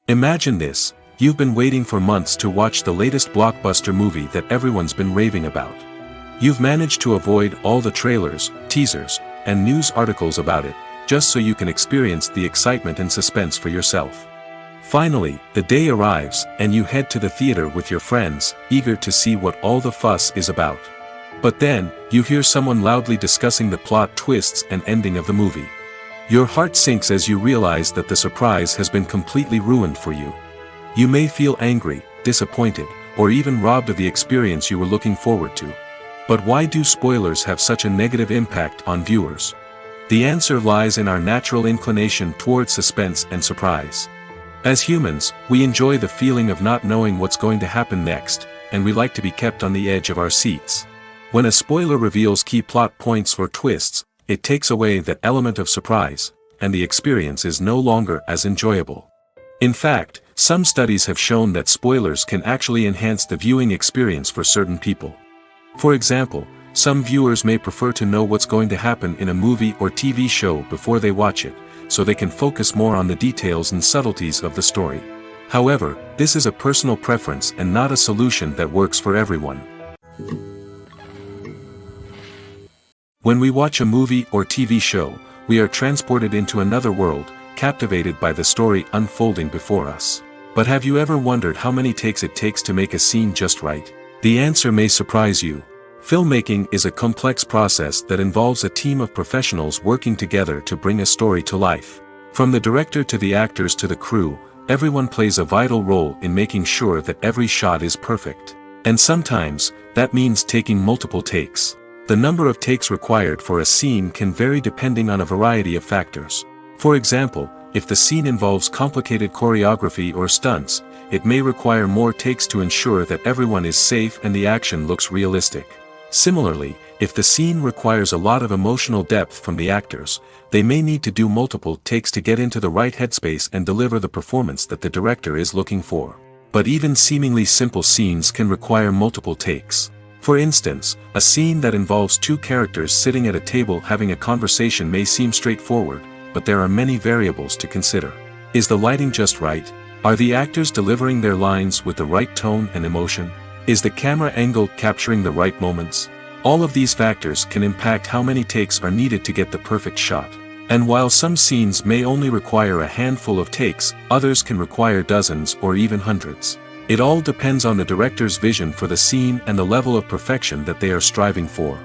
S1: Imagine this: you've been waiting for months to watch the latest blockbuster movie that everyone's been raving about. You've managed to avoid all the trailers, teasers, and news articles about it, just so you can experience the excitement and suspense for yourself. Finally, the day arrives, and you head to the theater with your friends, eager to see what all the fuss is about. But then, you hear someone loudly discussing the plot twists and ending of the movie. Your heart sinks as you realize that the surprise has been completely ruined for you. You may feel angry, disappointed, or even robbed of the experience you were looking forward to. But why do spoilers have such a negative impact on viewers? The answer lies in our natural inclination toward suspense and surprise. As humans, we enjoy the feeling of not knowing what's going to happen next, and we like to be kept on the edge of our seats. When a spoiler reveals key plot points or twists, it takes away that element of surprise, and the experience is no longer as enjoyable. In fact, some studies have shown that spoilers can actually enhance the viewing experience for certain people. For example, some viewers may prefer to know what's going to happen in a movie or TV show before they watch it, so they can focus more on the details and subtleties of the story. However, this is a personal preference and not a solution that works for everyone. When we watch a movie or TV show, we are transported into another world, captivated by the story unfolding before us. But have you ever wondered how many takes it takes to make a scene just right? The answer may surprise you. Filmmaking is a complex process that involves a team of professionals working together to bring a story to life. From the director to the actors to the crew, everyone plays a vital role in making sure that every shot is perfect. And sometimes, that means taking multiple takes. The number of takes required for a scene can vary depending on a variety of factors. For example, if the scene involves complicated choreography or stunts, it may require more takes to ensure that everyone is safe and the action looks realistic. Similarly, if the scene requires a lot of emotional depth from the actors, they may need to do multiple takes to get into the right headspace and deliver the performance that the director is looking for. But even seemingly simple scenes can require multiple takes. For instance, a scene that involves two characters sitting at a table having a conversation may seem straightforward, but there are many variables to consider. Is the lighting just right? Are the actors delivering their lines with the right tone and emotion? Is the camera angle capturing the right moments? All of these factors can impact how many takes are needed to get the perfect shot. And while some scenes may only require a handful of takes, others can require dozens or even hundreds. It all depends on the director's vision for the scene and the level of perfection that they are striving for.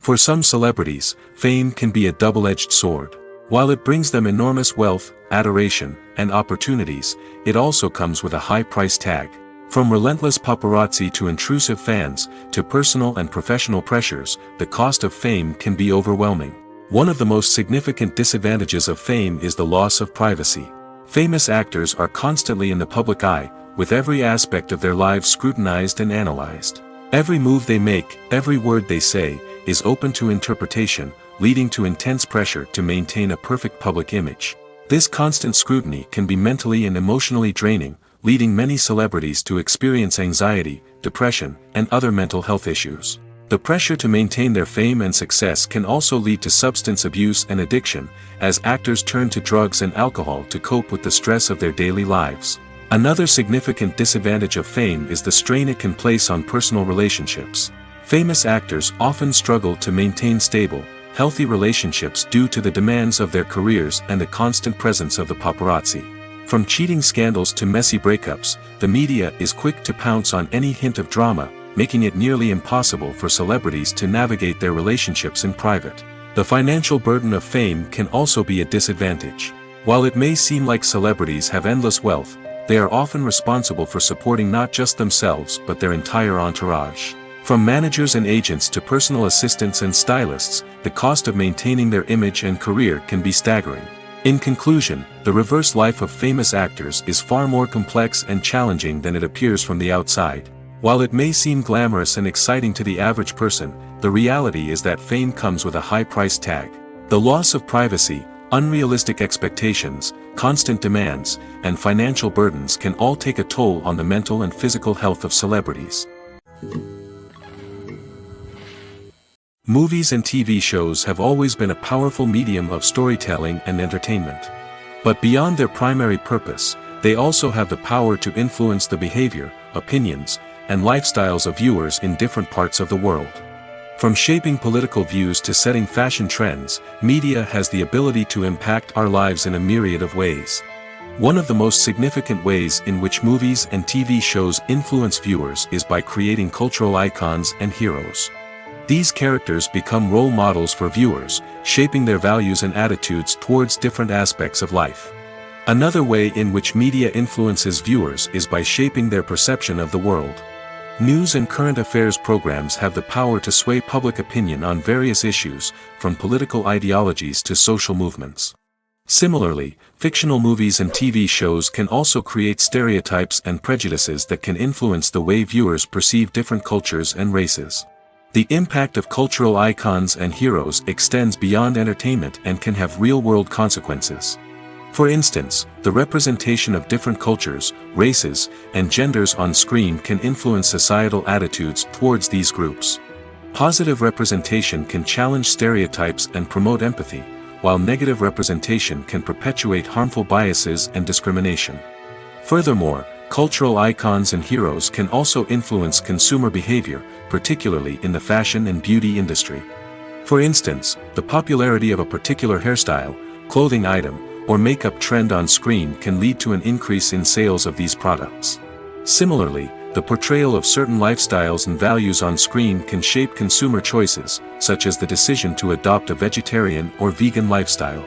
S1: For some celebrities, fame can be a double-edged sword. While it brings them enormous wealth, adoration, and opportunities, it also comes with a high price tag. From relentless paparazzi to intrusive fans, to personal and professional pressures, the cost of fame can be overwhelming. One of the most significant disadvantages of fame is the loss of privacy. Famous actors are constantly in the public eye, with every aspect of their lives scrutinized and analyzed. Every move they make, every word they say, is open to interpretation, leading to intense pressure to maintain a perfect public image. This constant scrutiny can be mentally and emotionally draining, leading many celebrities to experience anxiety, depression, and other mental health issues. The pressure to maintain their fame and success can also lead to substance abuse and addiction, as actors turn to drugs and alcohol to cope with the stress of their daily lives. Another significant disadvantage of fame is the strain it can place on personal relationships. Famous actors often struggle to maintain stable, healthy relationships due to the demands of their careers and the constant presence of the paparazzi. From cheating scandals to messy breakups, the media is quick to pounce on any hint of drama, making it nearly impossible for celebrities to navigate their relationships in private. The financial burden of fame can also be a disadvantage. While it may seem like celebrities have endless wealth, they are often responsible for supporting not just themselves but their entire entourage. From managers and agents to personal assistants and stylists, the cost of maintaining their image and career can be staggering. In conclusion, the reverse life of famous actors is far more complex and challenging than it appears from the outside. While it may seem glamorous and exciting to the average person, the reality is that fame comes with a high price tag. The loss of privacy, unrealistic expectations, constant demands, and financial burdens can all take a toll on the mental and physical health of celebrities. Movies and TV shows have always been a powerful medium of storytelling and entertainment. But beyond their primary purpose, they also have the power to influence the behavior, opinions, and lifestyles of viewers in different parts of the world. From shaping political views to setting fashion trends, media has the ability to impact our lives in a myriad of ways. One of the most significant ways in which movies and TV shows influence viewers is by creating cultural icons and heroes. These characters become role models for viewers, shaping their values and attitudes towards different aspects of life. Another way in which media influences viewers is by shaping their perception of the world. News and current affairs programs have the power to sway public opinion on various issues, from political ideologies to social movements. Similarly, fictional movies and TV shows can also create stereotypes and prejudices that can influence the way viewers perceive different cultures and races. The impact of cultural icons and heroes extends beyond entertainment and can have real-world consequences. For instance, the representation of different cultures, races, and genders on screen can influence societal attitudes towards these groups. Positive representation can challenge stereotypes and promote empathy, while negative representation can perpetuate harmful biases and discrimination. Furthermore, cultural icons and heroes can also influence consumer behavior, particularly in the fashion and beauty industry. For instance, the popularity of a particular hairstyle, clothing item, or makeup trend on screen can lead to an increase in sales of these products. Similarly, the portrayal of certain lifestyles and values on screen can shape consumer choices, such as the decision to adopt a vegetarian or vegan lifestyle.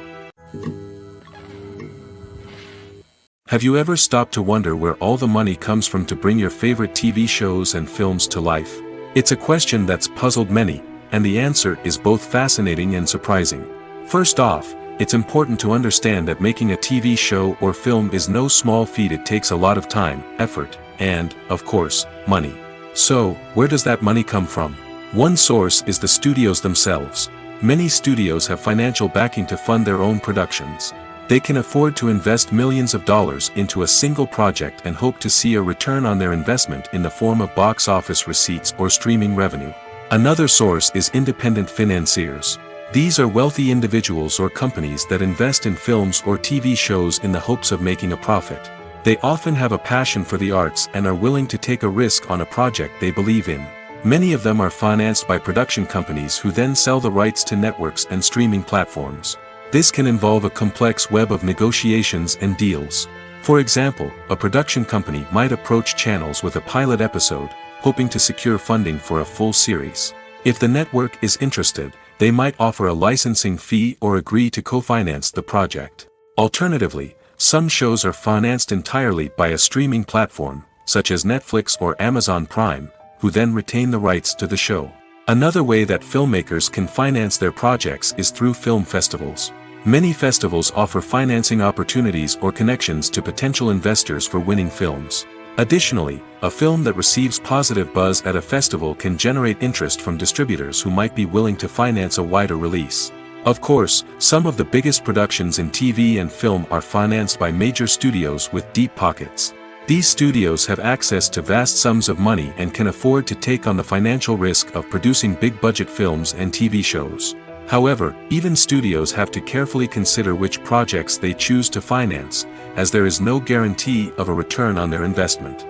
S1: Have you ever stopped to wonder where all the money comes from to bring your favorite TV shows and films to life? It's a question that's puzzled many, and the answer is both fascinating and surprising. First off, it's important to understand that making a TV show or film is no small feat. It takes a lot of time, effort, and, of course, money. So, where does that money come from? One source is the studios themselves. Many studios have financial backing to fund their own productions. They can afford to invest millions of dollars into a single project and hope to see a return on their investment in the form of box office receipts or streaming revenue. Another source is independent financiers. These are wealthy individuals or companies that invest in films or TV shows in the hopes of making a profit. They often have a passion for the arts and are willing to take a risk on a project they believe in. Many of them are financed by production companies who then sell the rights to networks and streaming platforms. This can involve a complex web of negotiations and deals. For example, a production company might approach channels with a pilot episode, hoping to secure funding for a full series. If the network is interested, they might offer a licensing fee or agree to co-finance the project. Alternatively, some shows are financed entirely by a streaming platform, such as Netflix or Amazon Prime, who then retain the rights to the show. Another way that filmmakers can finance their projects is through film festivals. Many festivals offer financing opportunities or connections to potential investors for winning films. Additionally, a film that receives positive buzz at a festival can generate interest from distributors who might be willing to finance a wider release. Of course, some of the biggest productions in TV and film are financed by major studios with deep pockets. These studios have access to vast sums of money and can afford to take on the financial risk of producing big-budget films and TV shows. However, even studios have to carefully consider which projects they choose to finance, as there is no guarantee of a return on their investment.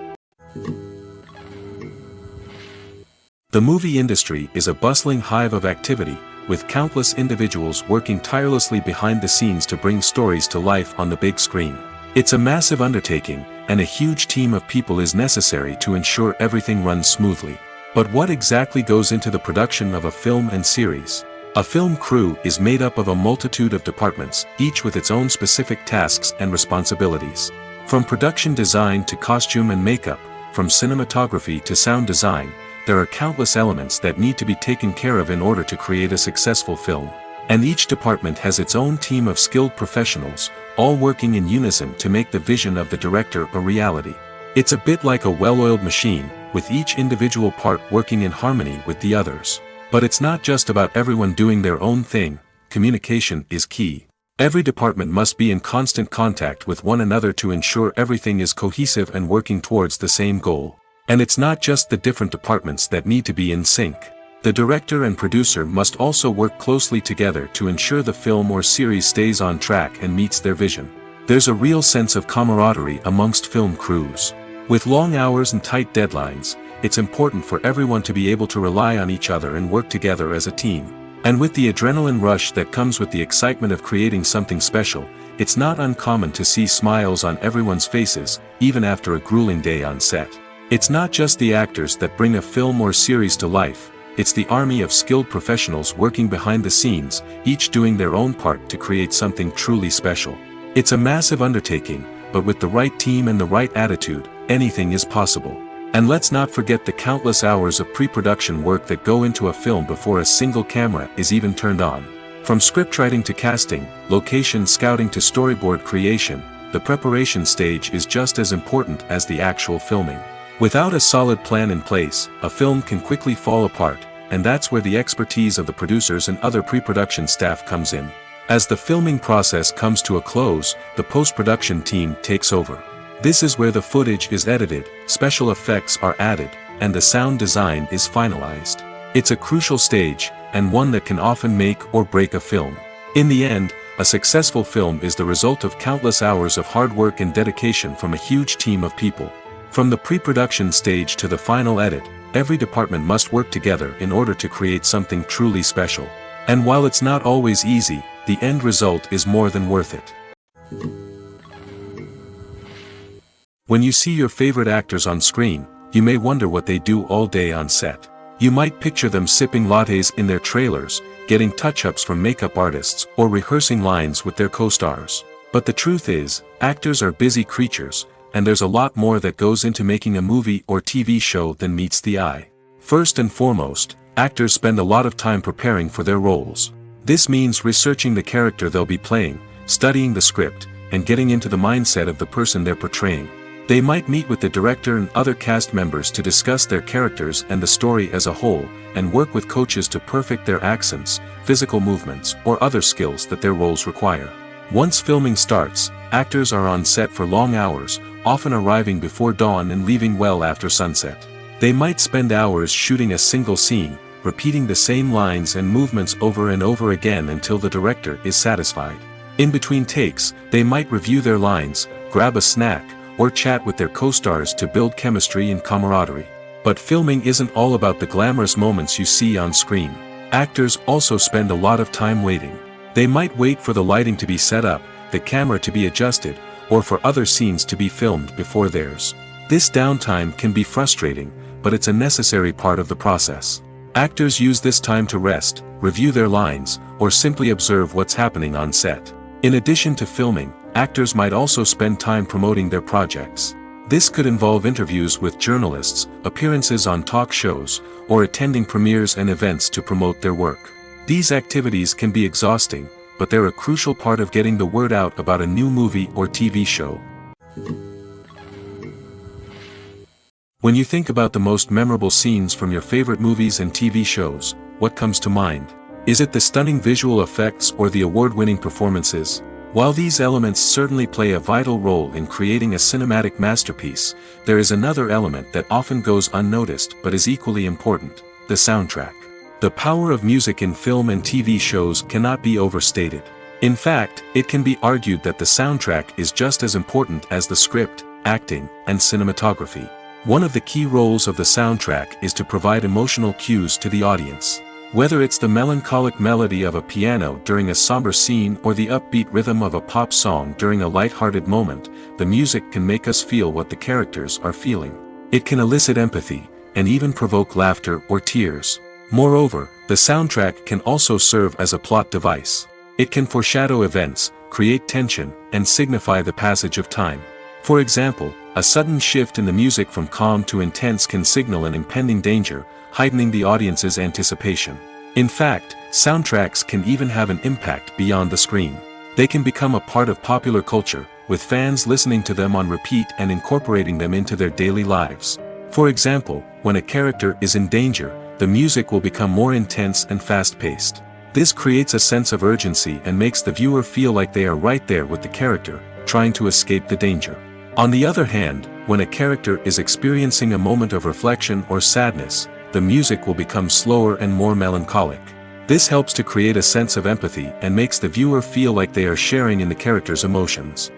S1: The movie industry is a bustling hive of activity, with countless individuals working tirelessly behind the scenes to bring stories to life on the big screen. It's a massive undertaking, and a huge team of people is necessary to ensure everything runs smoothly. But what exactly goes into the production of a film and series? A film crew is made up of a multitude of departments, each with its own specific tasks and responsibilities. From production design to costume and makeup, from cinematography to sound design, there are countless elements that need to be taken care of in order to create a successful film. And each department has its own team of skilled professionals, all working in unison to make the vision of the director a reality. It's a bit like a well-oiled machine, with each individual part working in harmony with the others. But it's not just about everyone doing their own thing. Communication is key. Every department must be in constant contact with one another to ensure everything is cohesive and working towards the same goal. And it's not just the different departments that need to be in sync. The director and producer must also work closely together to ensure the film or series stays on track and meets their vision. There's a real sense of camaraderie amongst film crews. With long hours and tight deadlines, it's important for everyone to be able to rely on each other and work together as a team. And with the adrenaline rush that comes with the excitement of creating something special, it's not uncommon to see smiles on everyone's faces, even after a grueling day on set. It's not just the actors that bring a film or series to life, it's the army of skilled professionals working behind the scenes, each doing their own part to create something truly special. It's a massive undertaking, but with the right team and the right attitude, anything is possible. And let's not forget the countless hours of pre-production work that go into a film before a single camera is even turned on. From scriptwriting to casting, location scouting to storyboard creation, the preparation stage is just as important as the actual filming. Without a solid plan in place, a film can quickly fall apart, and that's where the expertise of the producers and other pre-production staff comes in. As the filming process comes to a close, the post-production team takes over. This is where the footage is edited, special effects are added, and the sound design is finalized. It's a crucial stage, and one that can often make or break a film. In the end, a successful film is the result of countless hours of hard work and dedication from a huge team of people. From the pre-production stage to the final edit, every department must work together in order to create something truly special. And while it's not always easy, the end result is more than worth it. When you see your favorite actors on screen, you may wonder what they do all day on set. You might picture them sipping lattes in their trailers, getting touch-ups from makeup artists, or rehearsing lines with their co-stars. But the truth is, actors are busy creatures, and there's a lot more that goes into making a movie or TV show than meets the eye. First and foremost, actors spend a lot of time preparing for their roles. This means researching the character they'll be playing, studying the script, and getting into the mindset of the person they're portraying. They might meet with the director and other cast members to discuss their characters and the story as a whole, and work with coaches to perfect their accents, physical movements, or other skills that their roles require. Once filming starts, actors are on set for long hours, often arriving before dawn and leaving well after sunset. They might spend hours shooting a single scene, repeating the same lines and movements over and over again until the director is satisfied. In between takes, they might review their lines, grab a snack, or chat with their co-stars to build chemistry and camaraderie. But filming isn't all about the glamorous moments you see on screen. Actors also spend a lot of time waiting. They might wait for the lighting to be set up, the camera to be adjusted, or for other scenes to be filmed before theirs. This downtime can be frustrating, but it's a necessary part of the process. Actors use this time to rest, review their lines, or simply observe what's happening on set. In addition to filming, actors might also spend time promoting their projects. This could involve interviews with journalists, appearances on talk shows, or attending premieres and events to promote their work. These activities can be exhausting, but they're a crucial part of getting the word out about a new movie or TV show. When you think about the most memorable scenes from your favorite movies and TV shows, what comes to mind? Is it the stunning visual effects or the award-winning performances? While these elements certainly play a vital role in creating a cinematic masterpiece, there is another element that often goes unnoticed but is equally important: the soundtrack. The power of music in film and TV shows cannot be overstated. In fact, it can be argued that the soundtrack is just as important as the script, acting, and cinematography. One of the key roles of the soundtrack is to provide emotional cues to the audience. Whether it's the melancholic melody of a piano during a somber scene or the upbeat rhythm of a pop song during a light-hearted moment, the music can make us feel what the characters are feeling. It can elicit empathy, and even provoke laughter or tears. Moreover, the soundtrack can also serve as a plot device. It can foreshadow events, create tension, and signify the passage of time. For example, a sudden shift in the music from calm to intense can signal an impending danger, heightening the audience's anticipation. In fact, soundtracks can even have an impact beyond the screen. They can become a part of popular culture, with fans listening to them on repeat and incorporating them into their daily lives. For example, when a character is in danger, the music will become more intense and fast-paced. This creates a sense of urgency and makes the viewer feel like they are right there with the character, trying to escape the danger. On the other hand, when a character is experiencing a moment of reflection or sadness, the music will become slower and more melancholic. This helps to create a sense of empathy and makes the viewer feel like they are sharing in the character's emotions.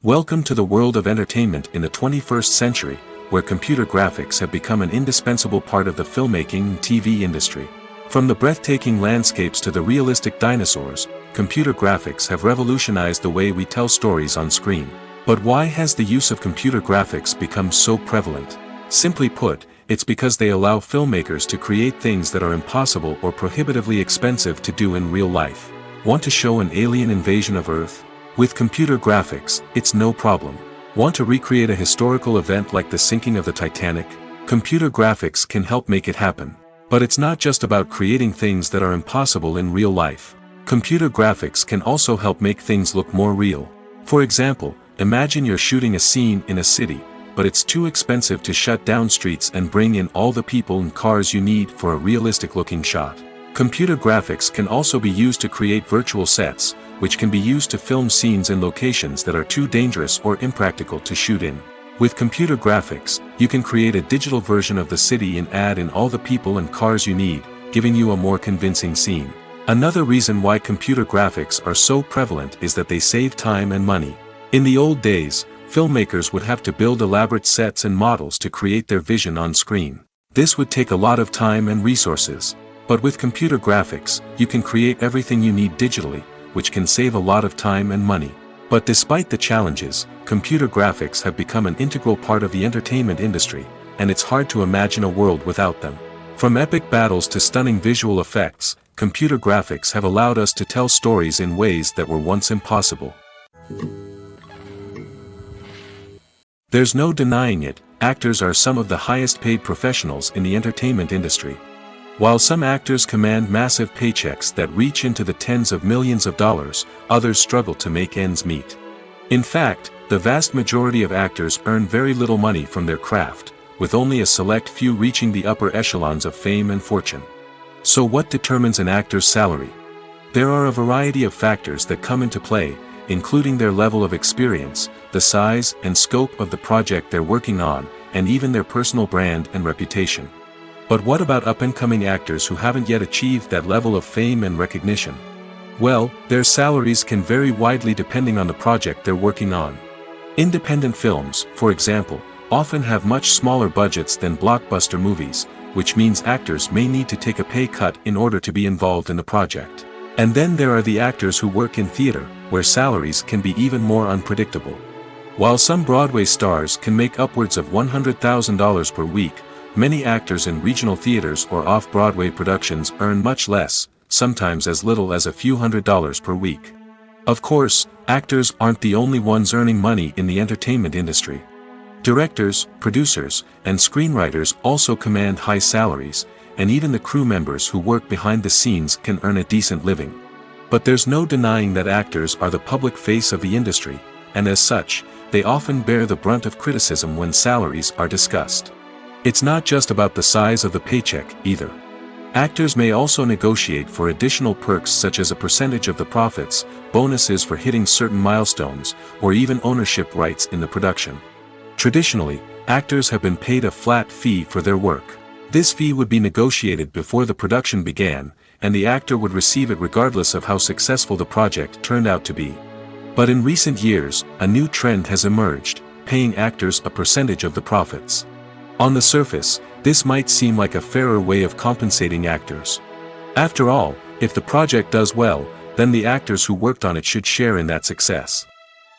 S1: Welcome to the world of entertainment in the 21st century, where computer graphics have become an indispensable part of the filmmaking and TV industry. From the breathtaking landscapes to the realistic dinosaurs, computer graphics have revolutionized the way we tell stories on screen. But why has the use of computer graphics become so prevalent? Simply put, it's because they allow filmmakers to create things that are impossible or prohibitively expensive to do in real life. Want to show an alien invasion of Earth? With computer graphics, it's no problem. Want to recreate a historical event like the sinking of the Titanic? Computer graphics can help make it happen. But it's not just about creating things that are impossible in real life. Computer graphics can also help make things look more real. For example, imagine you're shooting a scene in a city, but it's too expensive to shut down streets and bring in all the people and cars you need for a realistic-looking shot. Computer graphics can also be used to create virtual sets, which can be used to film scenes in locations that are too dangerous or impractical to shoot in. With computer graphics, you can create a digital version of the city and add in all the people and cars you need, giving you a more convincing scene. Another reason why computer graphics are so prevalent is that they save time and money. In the old days, filmmakers would have to build elaborate sets and models to create their vision on screen. This would take a lot of time and resources. But with computer graphics, you can create everything you need digitally, which can save a lot of time and money. But despite the challenges, computer graphics have become an integral part of the entertainment industry, and it's hard to imagine a world without them. From epic battles to stunning visual effects, computer graphics have allowed us to tell stories in ways that were once impossible. There's no denying it, actors are some of the highest paid professionals in the entertainment industry. While some actors command massive paychecks that reach into the tens of millions of dollars, others struggle to make ends meet. In fact, the vast majority of actors earn very little money from their craft, with only a select few reaching the upper echelons of fame and fortune. So what determines an actor's salary? There are a variety of factors that come into play, including their level of experience, the size and scope of the project they're working on, and even their personal brand and reputation. But what about up-and-coming actors who haven't yet achieved that level of fame and recognition? Well, their salaries can vary widely depending on the project they're working on. Independent films, for example, often have much smaller budgets than blockbuster movies, which means actors may need to take a pay cut in order to be involved in the project. And then there are the actors who work in theater, where salaries can be even more unpredictable. While some Broadway stars can make upwards of $100,000 per week, many actors in regional theaters or off-Broadway productions earn much less, sometimes as little as a few $100s per week. Of course, actors aren't the only ones earning money in the entertainment industry. Directors, producers, and screenwriters also command high salaries, and even the crew members who work behind the scenes can earn a decent living. But there's no denying that actors are the public face of the industry, and as such, they often bear the brunt of criticism when salaries are discussed. It's not just about the size of the paycheck, either. Actors may also negotiate for additional perks such as a percentage of the profits, bonuses for hitting certain milestones, or even ownership rights in the production. Traditionally, actors have been paid a flat fee for their work. This fee would be negotiated before the production began, and the actor would receive it regardless of how successful the project turned out to be. But in recent years, a new trend has emerged, paying actors a percentage of the profits. On the surface, this might seem like a fairer way of compensating actors. After all, if the project does well, then the actors who worked on it should share in that success.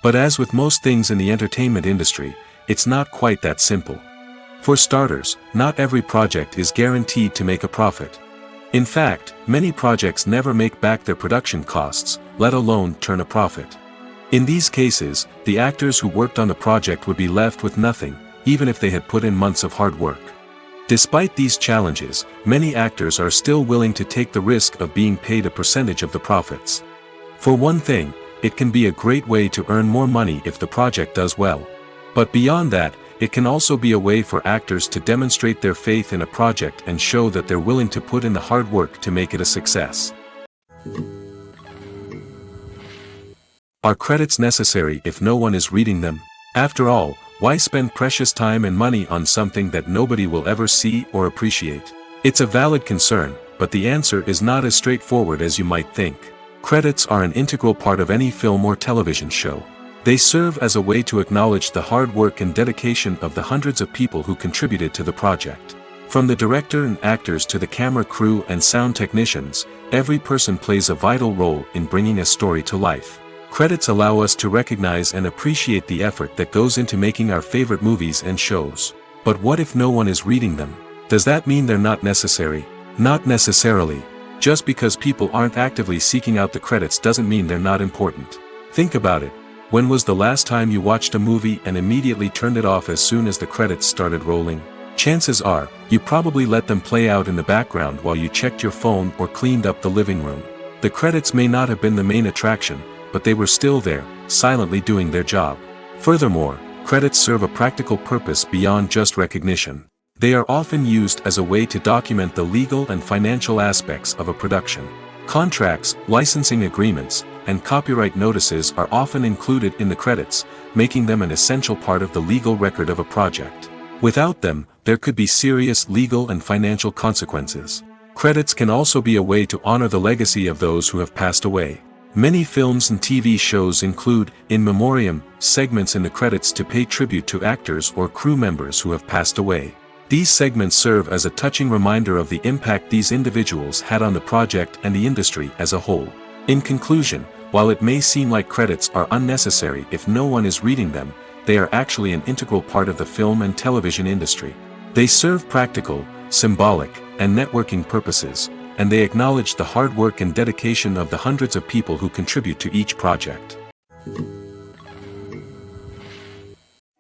S1: But as with most things in the entertainment industry, it's not quite that simple. For starters, not every project is guaranteed to make a profit. In fact, many projects never make back their production costs, let alone turn a profit. In these cases, the actors who worked on the project would be left with nothing, even if they had put in months of hard work. Despite these challenges, many actors are still willing to take the risk of being paid a percentage of the profits. For one thing, it can be a great way to earn more money if the project does well. But beyond that, it can also be a way for actors to demonstrate their faith in a project and show that they're willing to put in the hard work to make it a success. Are credits necessary if no one is reading them? After all, why spend precious time and money on something that nobody will ever see or appreciate? It's a valid concern, but the answer is not as straightforward as you might think. Credits are an integral part of any film or television show. They serve as a way to acknowledge the hard work and dedication of the hundreds of people who contributed to the project. From the director and actors to the camera crew and sound technicians, every person plays a vital role in bringing a story to life. Credits allow us to recognize and appreciate the effort that goes into making our favorite movies and shows. But what if no one is reading them? Does that mean they're not necessary? Not necessarily. Just because people aren't actively seeking out the credits doesn't mean they're not important. Think about it. When was the last time you watched a movie and immediately turned it off as soon as the credits started rolling? Chances are, you probably let them play out in the background while you checked your phone or cleaned up the living room. The credits may not have been the main attraction, but they were still there, silently doing their job. Furthermore, credits serve a practical purpose beyond just recognition. They are often used as a way to document the legal and financial aspects of a production. Contracts, licensing agreements, and copyright notices are often included in the credits, making them an essential part of the legal record of a project. Without them, there could be serious legal and financial consequences. Credits can also be a way to honor the legacy of those who have passed away. Many films and TV shows include, in memoriam, segments in the credits to pay tribute to actors or crew members who have passed away. These segments serve as a touching reminder of the impact these individuals had on the project and the industry as a whole. In conclusion, while it may seem like credits are unnecessary if no one is reading them, they are actually an integral part of the film and television industry. They serve practical, symbolic, and networking purposes, and they acknowledge the hard work and dedication of the hundreds of people who contribute to each project.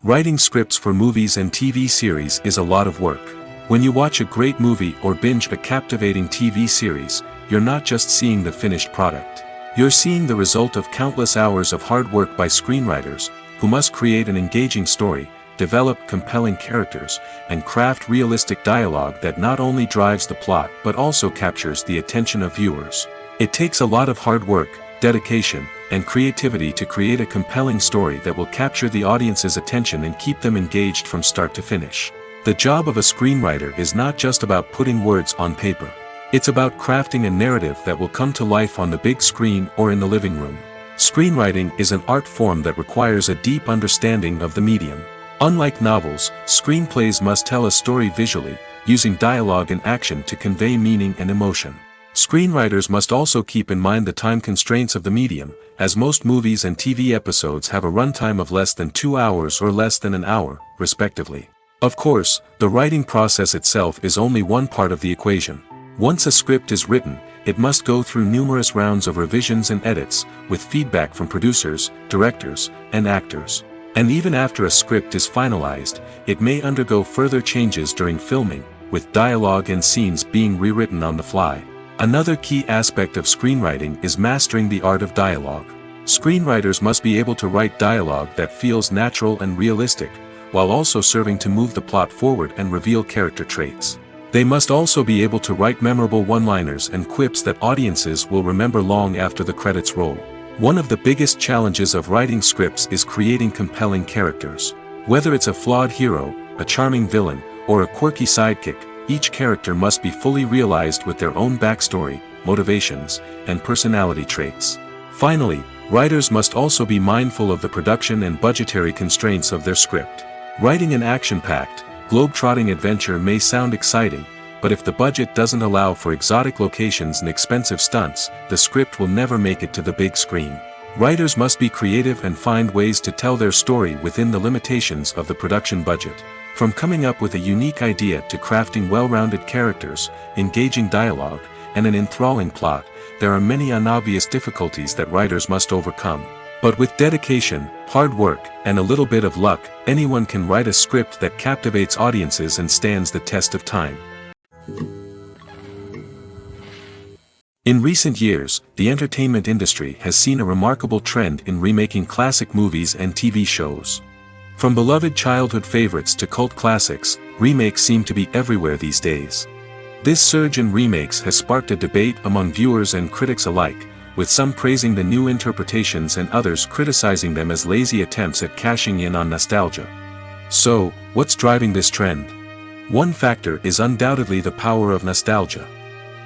S1: Writing scripts for movies and TV series is a lot of work. When you watch a great movie or binge a captivating TV series, you're not just seeing the finished product. You're seeing the result of countless hours of hard work by screenwriters, who must create an engaging story, develop compelling characters, and craft realistic dialogue that not only drives the plot but also captures the attention of viewers. It takes a lot of hard work, dedication, and creativity to create a compelling story that will capture the audience's attention and keep them engaged from start to finish. The job of a screenwriter is not just about putting words on paper. It's about crafting a narrative that will come to life on the big screen or in the living room. Screenwriting is an art form that requires a deep understanding of the medium. Unlike novels, screenplays must tell a story visually, using dialogue and action to convey meaning and emotion. Screenwriters must also keep in mind the time constraints of the medium, as most movies and TV episodes have a runtime of less than 2 hours or less than an hour, respectively. Of course, the writing process itself is only one part of the equation. Once a script is written, it must go through numerous rounds of revisions and edits, with feedback from producers, directors, and actors. And even after a script is finalized, it may undergo further changes during filming, with dialogue and scenes being rewritten on the fly. Another key aspect of screenwriting is mastering the art of dialogue. Screenwriters must be able to write dialogue that feels natural and realistic, while also serving to move the plot forward and reveal character traits. They must also be able to write memorable one-liners and quips that audiences will remember long after the credits roll. One of the biggest challenges of writing scripts is creating compelling characters. Whether it's a flawed hero, a charming villain, or a quirky sidekick, each character must be fully realized with their own backstory, motivations, and personality traits. Finally, writers must also be mindful of the production and budgetary constraints of their script. Writing an action-packed, globe-trotting adventure may sound exciting, but if the budget doesn't allow for exotic locations and expensive stunts, the script will never make it to the big screen. Writers must be creative and find ways to tell their story within the limitations of the production budget. From coming up with a unique idea to crafting well-rounded characters, engaging dialogue, and an enthralling plot, there are many unobvious difficulties that writers must overcome. But with dedication, hard work, and a little bit of luck, anyone can write a script that captivates audiences and stands the test of time. In recent years, the entertainment industry has seen a remarkable trend in remaking classic movies and TV shows. From beloved childhood favorites to cult classics, remakes seem to be everywhere these days. This surge in remakes has sparked a debate among viewers and critics alike, with some praising the new interpretations and others criticizing them as lazy attempts at cashing in on nostalgia. So, what's driving this trend? One factor is undoubtedly the power of nostalgia.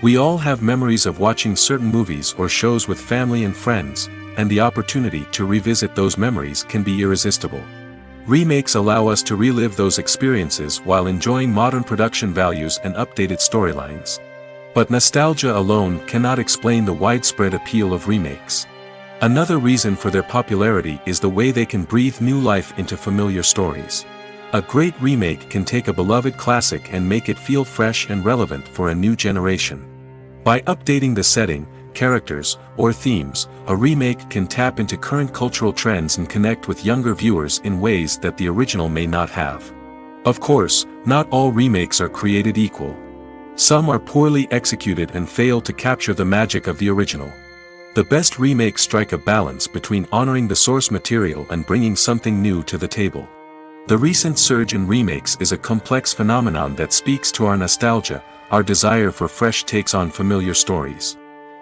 S1: We all have memories of watching certain movies or shows with family and friends, and the opportunity to revisit those memories can be irresistible. Remakes allow us to relive those experiences while enjoying modern production values and updated storylines. But nostalgia alone cannot explain the widespread appeal of remakes. Another reason for their popularity is the way they can breathe new life into familiar stories. A great remake can take a beloved classic and make it feel fresh and relevant for a new generation. By updating the setting, characters, or themes, a remake can tap into current cultural trends and connect with younger viewers in ways that the original may not have. Of course, not all remakes are created equal. Some are poorly executed and fail to capture the magic of the original. The best remakes strike a balance between honoring the source material and bringing something new to the table. The recent surge in remakes is a complex phenomenon that speaks to our nostalgia, our desire for fresh takes on familiar stories.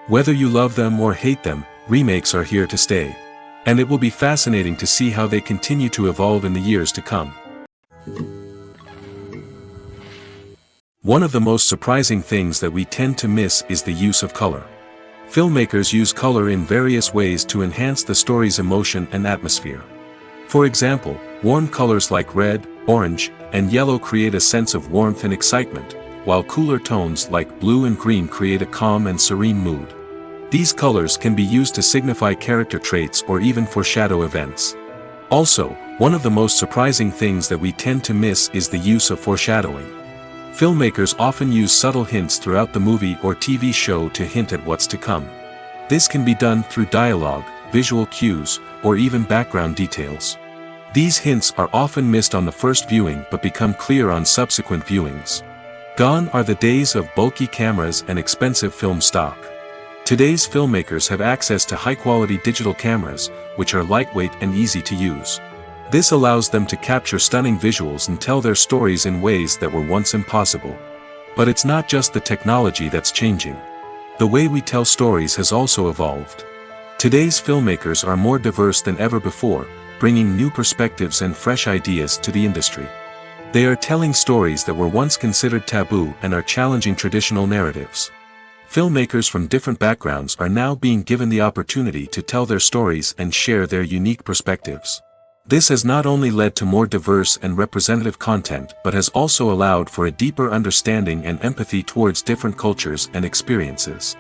S1: Whether you love them or hate them, remakes are here to stay. And it will be fascinating to see how they continue to evolve in the years to come. One of the most surprising things that we tend to miss is the use of color. Filmmakers use color in various ways to enhance the story's emotion and atmosphere. For example, warm colors like red, orange, and yellow create a sense of warmth and excitement, while cooler tones like blue and green create a calm and serene mood. These colors can be used to signify character traits or even foreshadow events. Also, one of the most surprising things that we tend to miss is the use of foreshadowing. Filmmakers often use subtle hints throughout the movie or TV show to hint at what's to come. This can be done through dialogue, visual cues, or even background details. These hints are often missed on the first viewing but become clear on subsequent viewings. Gone are the days of bulky cameras and expensive film stock. Today's filmmakers have access to high-quality digital cameras, which are lightweight and easy to use. This allows them to capture stunning visuals and tell their stories in ways that were once impossible. But it's not just the technology that's changing. The way we tell stories has also evolved. Today's filmmakers are more diverse than ever before, bringing new perspectives and fresh ideas to the industry. They are telling stories that were once considered taboo and are challenging traditional narratives. Filmmakers from different backgrounds are now being given the opportunity to tell their stories and share their unique perspectives. This has not only led to more diverse and representative content but has also allowed for a deeper understanding and empathy towards different cultures and experiences.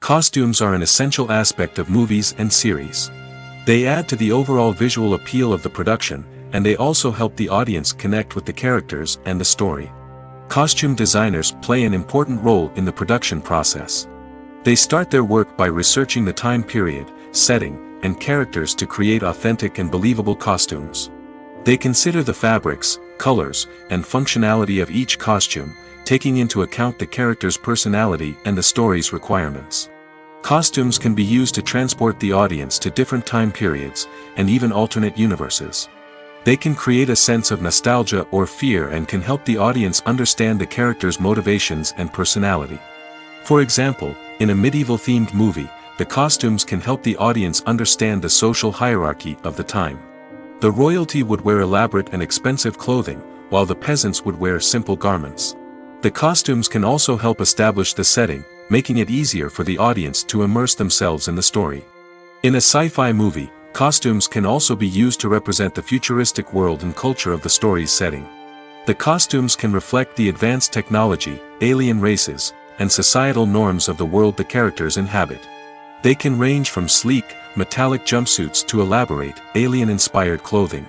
S1: Costumes are an essential aspect of movies and series. They add to the overall visual appeal of the production, and they also help the audience connect with the characters and the story. Costume designers play an important role in the production process. They start their work by researching the time period, setting, and characters to create authentic and believable costumes. They consider the fabrics, colors, and functionality of each costume, taking into account the character's personality and the story's requirements. Costumes can be used to transport the audience to different time periods, and even alternate universes. They can create a sense of nostalgia or fear and can help the audience understand the character's motivations and personality. For example, in a medieval-themed movie, the costumes can help the audience understand the social hierarchy of the time. The royalty would wear elaborate and expensive clothing, while the peasants would wear simple garments. The costumes can also help establish the setting, making it easier for the audience to immerse themselves in the story. In a sci-fi movie, costumes can also be used to represent the futuristic world and culture of the story's setting. The costumes can reflect the advanced technology, alien races, and societal norms of the world the characters inhabit. They can range from sleek, metallic jumpsuits to elaborate, alien-inspired clothing.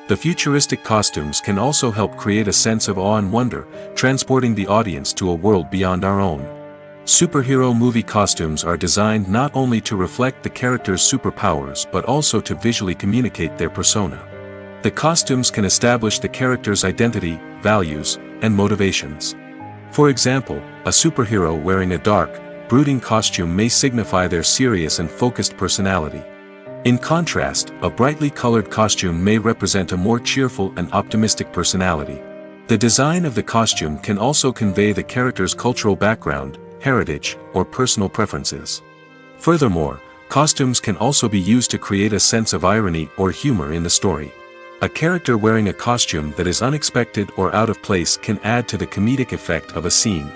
S1: The futuristic costumes can also help create a sense of awe and wonder, transporting the audience to a world beyond our own. Superhero movie costumes are designed not only to reflect the character's superpowers but also to visually communicate their persona. The costumes can establish the character's identity, values, and motivations. For example, a superhero wearing a dark, brooding costume may signify their serious and focused personality. In contrast, a brightly colored costume may represent a more cheerful and optimistic personality. The design of the costume can also convey the character's cultural background, heritage, or personal preferences. Furthermore, costumes can also be used to create a sense of irony or humor in the story. A character wearing a costume that is unexpected or out of place can add to the comedic effect of a scene.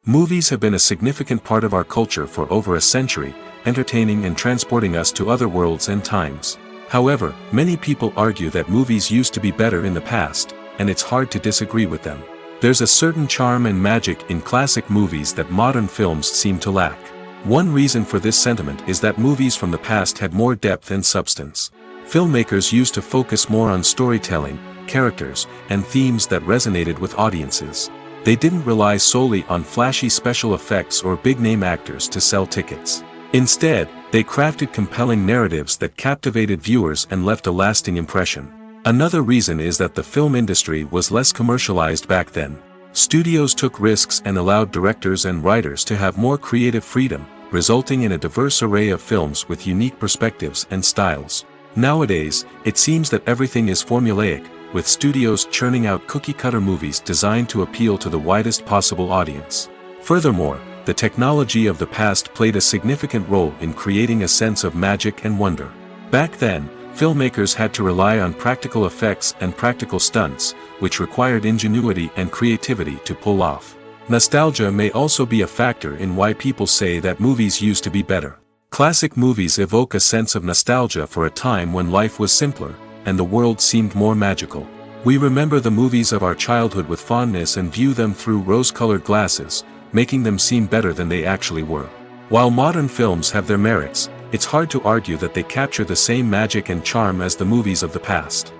S1: Movies have been a significant part of our culture for over a century, entertaining and transporting us to other worlds and times. However, many people argue that movies used to be better in the past, and it's hard to disagree with them. There's a certain charm and magic in classic movies that modern films seem to lack. One reason for this sentiment is that movies from the past had more depth and substance. Filmmakers used to focus more on storytelling, characters, and themes that resonated with audiences. They didn't rely solely on flashy special effects or big-name actors to sell tickets. Instead, they crafted compelling narratives that captivated viewers and left a lasting impression. Another reason is that the film industry was less commercialized back then. Studios took risks and allowed directors and writers to have more creative freedom, resulting in a diverse array of films with unique perspectives and styles. Nowadays, it seems that everything is formulaic, with studios churning out cookie-cutter movies designed to appeal to the widest possible audience. Furthermore, the technology of the past played a significant role in creating a sense of magic and wonder. Back then, filmmakers had to rely on practical effects and practical stunts, which required ingenuity and creativity to pull off. Nostalgia may also be a factor in why people say that movies used to be better. Classic movies evoke a sense of nostalgia for a time when life was simpler, and the world seemed more magical. We remember the movies of our childhood with fondness and view them through rose-colored glasses, making them seem better than they actually were. While modern films have their merits, it's hard to argue that they capture the same magic and charm as the movies of the past.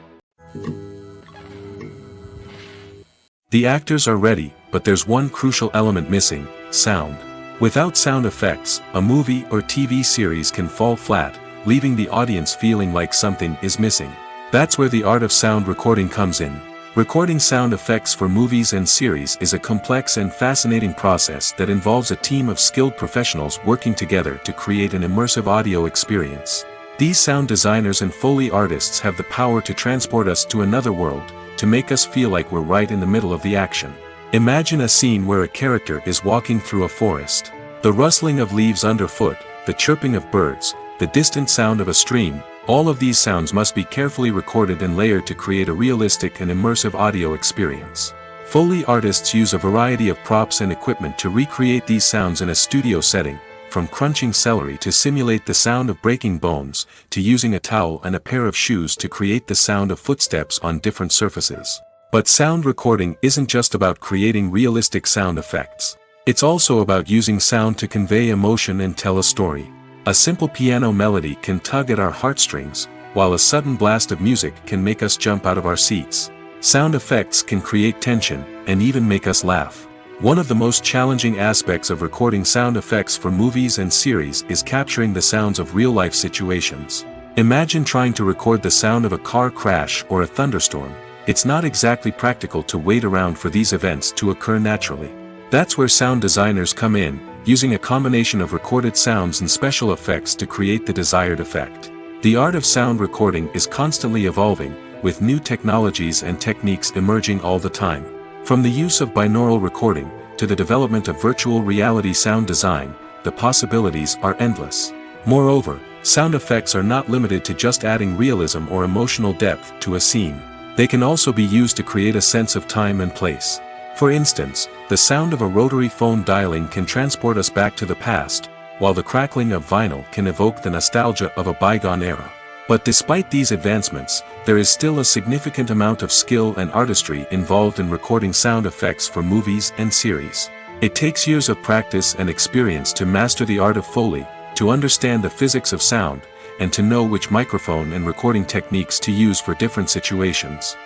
S1: The actors are ready, but there's one crucial element missing: sound. Without sound effects, a movie or TV series can fall flat, leaving the audience feeling like something is missing. That's where the art of sound recording comes in. Recording sound effects for movies and series is a complex and fascinating process that involves a team of skilled professionals working together to create an immersive audio experience. These sound designers and Foley artists have the power to transport us to another world, to make us feel like we're right in the middle of the action. Imagine a scene where a character is walking through a forest. The rustling of leaves underfoot, the chirping of birds, the distant sound of a stream, all of these sounds must be carefully recorded and layered to create a realistic and immersive audio experience. Foley artists use a variety of props and equipment to recreate these sounds in a studio setting, from crunching celery to simulate the sound of breaking bones, to using a towel and a pair of shoes to create the sound of footsteps on different surfaces. But sound recording isn't just about creating realistic sound effects. It's also about using sound to convey emotion and tell a story. A simple piano melody can tug at our heartstrings, while a sudden blast of music can make us jump out of our seats. Sound effects can create tension, and even make us laugh. One of the most challenging aspects of recording sound effects for movies and series is capturing the sounds of real-life situations. Imagine trying to record the sound of a car crash or a thunderstorm. It's not exactly practical to wait around for these events to occur naturally. That's where sound designers come in, using a combination of recorded sounds and special effects to create the desired effect. The art of sound recording is constantly evolving, with new technologies and techniques emerging all the time. From the use of binaural recording, to the development of virtual reality sound design, the possibilities are endless. Moreover, sound effects are not limited to just adding realism or emotional depth to a scene. They can also be used to create a sense of time and place. For instance, the sound of a rotary phone dialing can transport us back to the past, while the crackling of vinyl can evoke the nostalgia of a bygone era. But despite these advancements, there is still a significant amount of skill and artistry involved in recording sound effects for movies and series. It takes years of practice and experience to master the art of Foley, to understand the physics of sound, and to know which microphone and recording techniques to use for different situations.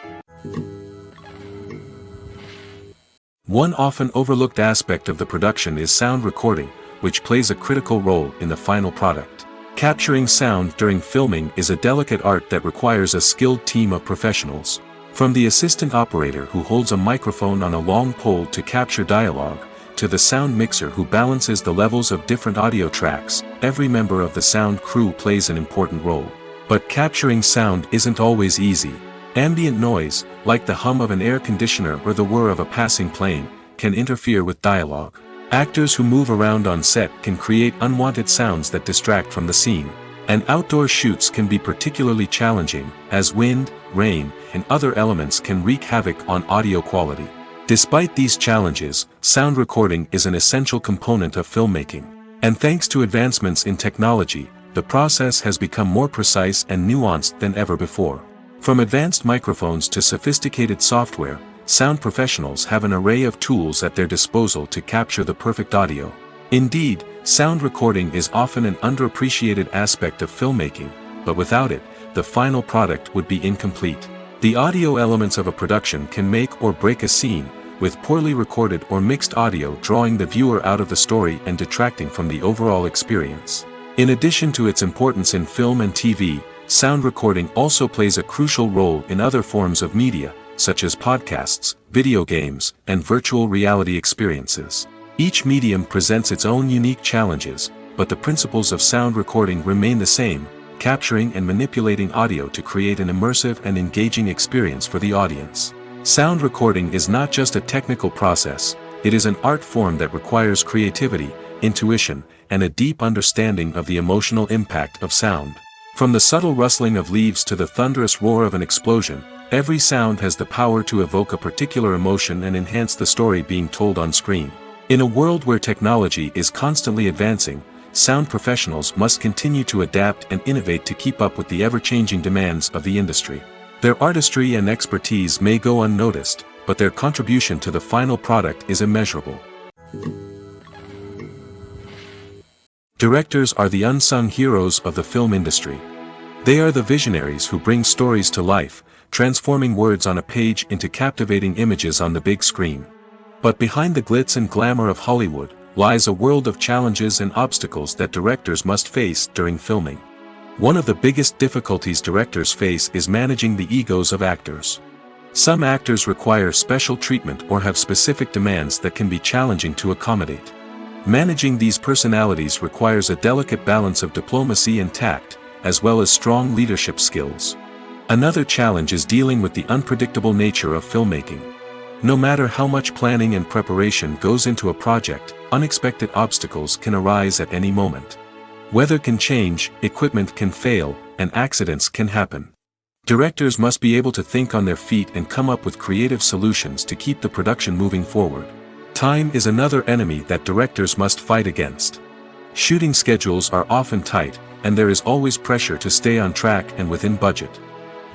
S1: One often overlooked aspect of the production is sound recording, which plays a critical role in the final product. Capturing sound during filming is a delicate art that requires a skilled team of professionals. From the assistant operator who holds a microphone on a long pole to capture dialogue, to the sound mixer who balances the levels of different audio tracks, every member of the sound crew plays an important role. But capturing sound isn't always easy. Ambient noise, like the hum of an air conditioner or the whir of a passing plane, can interfere with dialogue. Actors who move around on set can create unwanted sounds that distract from the scene. And outdoor shoots can be particularly challenging, as wind, rain, and other elements can wreak havoc on audio quality. Despite these challenges, sound recording is an essential component of filmmaking. And thanks to advancements in technology, the process has become more precise and nuanced than ever before. From advanced microphones to sophisticated software, sound professionals have an array of tools at their disposal to capture the perfect audio. Indeed, sound recording is often an underappreciated aspect of filmmaking, but without it, the final product would be incomplete. The audio elements of a production can make or break a scene, with poorly recorded or mixed audio drawing the viewer out of the story and detracting from the overall experience. In addition to its importance in film and TV, sound recording also plays a crucial role in other forms of media, such as podcasts, video games, and virtual reality experiences. Each medium presents its own unique challenges, but the principles of sound recording remain the same, capturing and manipulating audio to create an immersive and engaging experience for the audience. Sound recording is not just a technical process, it is an art form that requires creativity, intuition, and a deep understanding of the emotional impact of sound. From the subtle rustling of leaves to the thunderous roar of an explosion, every sound has the power to evoke a particular emotion and enhance the story being told on screen. In a world where technology is constantly advancing, sound professionals must continue to adapt and innovate to keep up with the ever-changing demands of the industry. Their artistry and expertise may go unnoticed, but their contribution to the final product is immeasurable. Directors are the unsung heroes of the film industry. They are the visionaries who bring stories to life, transforming words on a page into captivating images on the big screen. But behind the glitz and glamour of Hollywood, lies a world of challenges and obstacles that directors must face during filming. One of the biggest difficulties directors face is managing the egos of actors. Some actors require special treatment or have specific demands that can be challenging to accommodate. Managing these personalities requires a delicate balance of diplomacy and tact, as well as strong leadership skills. Another challenge is dealing with the unpredictable nature of filmmaking. No matter how much planning and preparation goes into a project, unexpected obstacles can arise at any moment. Weather can change, equipment can fail, and accidents can happen. Directors must be able to think on their feet and come up with creative solutions to keep the production moving forward. Time is another enemy that directors must fight against. Shooting schedules are often tight, and there is always pressure to stay on track and within budget.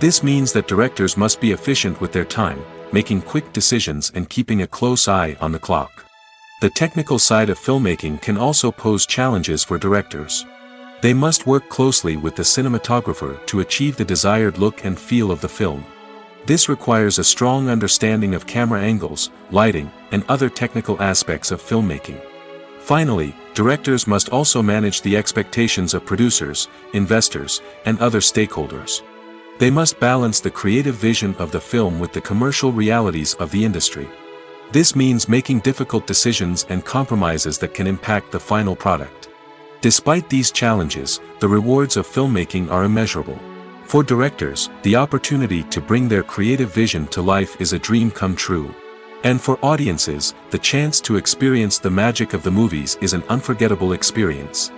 S1: This means that directors must be efficient with their time, making quick decisions and keeping a close eye on the clock. The technical side of filmmaking can also pose challenges for directors. They must work closely with the cinematographer to achieve the desired look and feel of the film. This requires a strong understanding of camera angles, lighting, and other technical aspects of filmmaking. Finally, directors must also manage the expectations of producers, investors, and other stakeholders. They must balance the creative vision of the film with the commercial realities of the industry. This means making difficult decisions and compromises that can impact the final product. Despite these challenges, the rewards of filmmaking are immeasurable. For directors, the opportunity to bring their creative vision to life is a dream come true. And for audiences, the chance to experience the magic of the movies is an unforgettable experience.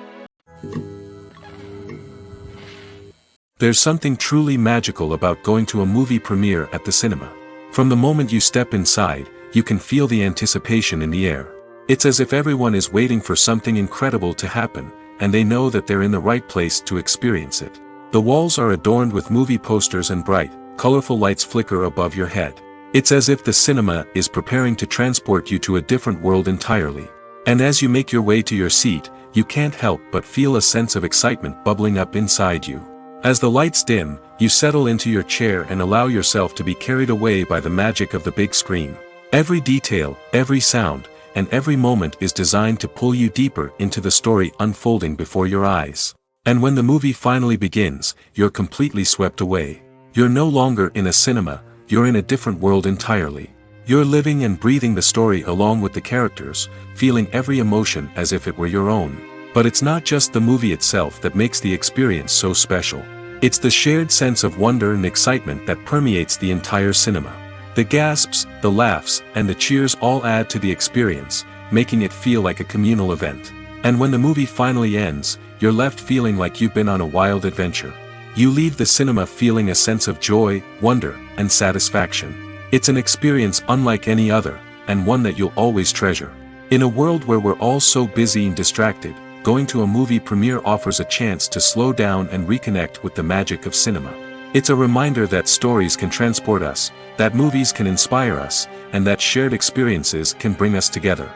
S1: There's something truly magical about going to a movie premiere at the cinema. From the moment you step inside, you can feel the anticipation in the air. It's as if everyone is waiting for something incredible to happen, and they know that they're in the right place to experience it. The walls are adorned with movie posters and bright, colorful lights flicker above your head. It's as if the cinema is preparing to transport you to a different world entirely. And as you make your way to your seat, you can't help but feel a sense of excitement bubbling up inside you. As the lights dim, you settle into your chair and allow yourself to be carried away by the magic of the big screen. Every detail, every sound, and every moment is designed to pull you deeper into the story unfolding before your eyes. And when the movie finally begins, you're completely swept away. You're no longer in a cinema, you're in a different world entirely. You're living and breathing the story along with the characters, feeling every emotion as if it were your own. But it's not just the movie itself that makes the experience so special. It's the shared sense of wonder and excitement that permeates the entire cinema. The gasps, the laughs, and the cheers all add to the experience, making it feel like a communal event. And when the movie finally ends, you're left feeling like you've been on a wild adventure. You leave the cinema feeling a sense of joy, wonder, and satisfaction. It's an experience unlike any other, and one that you'll always treasure. In a world where we're all so busy and distracted, going to a movie premiere offers a chance to slow down and reconnect with the magic of cinema. It's a reminder that stories can transport us, that movies can inspire us, and that shared experiences can bring us together.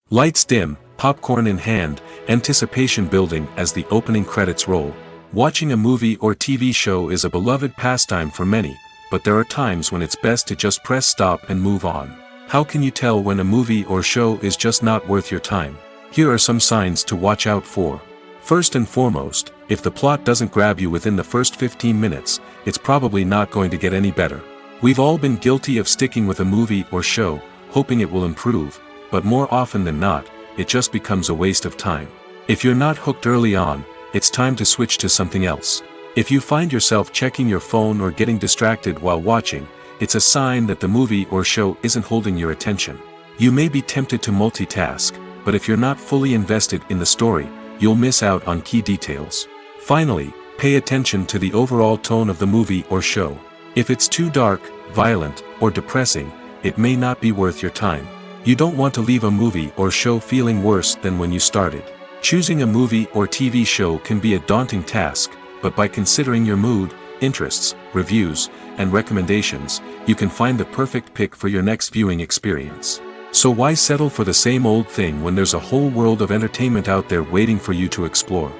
S1: Lights dim, popcorn in hand, anticipation building as the opening credits roll. Watching a movie or TV show is a beloved pastime for many, but there are times when it's best to just press stop and move on. How can you tell when a movie or show is just not worth your time? Here are some signs to watch out for. First and foremost, if the plot doesn't grab you within the first 15 minutes, it's probably not going to get any better. We've all been guilty of sticking with a movie or show, hoping it will improve, but more often than not, it just becomes a waste of time. If you're not hooked early on, it's time to switch to something else. If you find yourself checking your phone or getting distracted while watching, it's a sign that the movie or show isn't holding your attention. You may be tempted to multitask, but if you're not fully invested in the story, you'll miss out on key details. Finally, pay attention to the overall tone of the movie or show. If it's too dark, violent, or depressing, it may not be worth your time. You don't want to leave a movie or show feeling worse than when you started. Choosing a movie or TV show can be a daunting task, but by considering your mood, interests, reviews, and recommendations, you can find the perfect pick for your next viewing experience. So why settle for the same old thing when there's a whole world of entertainment out there waiting for you to explore?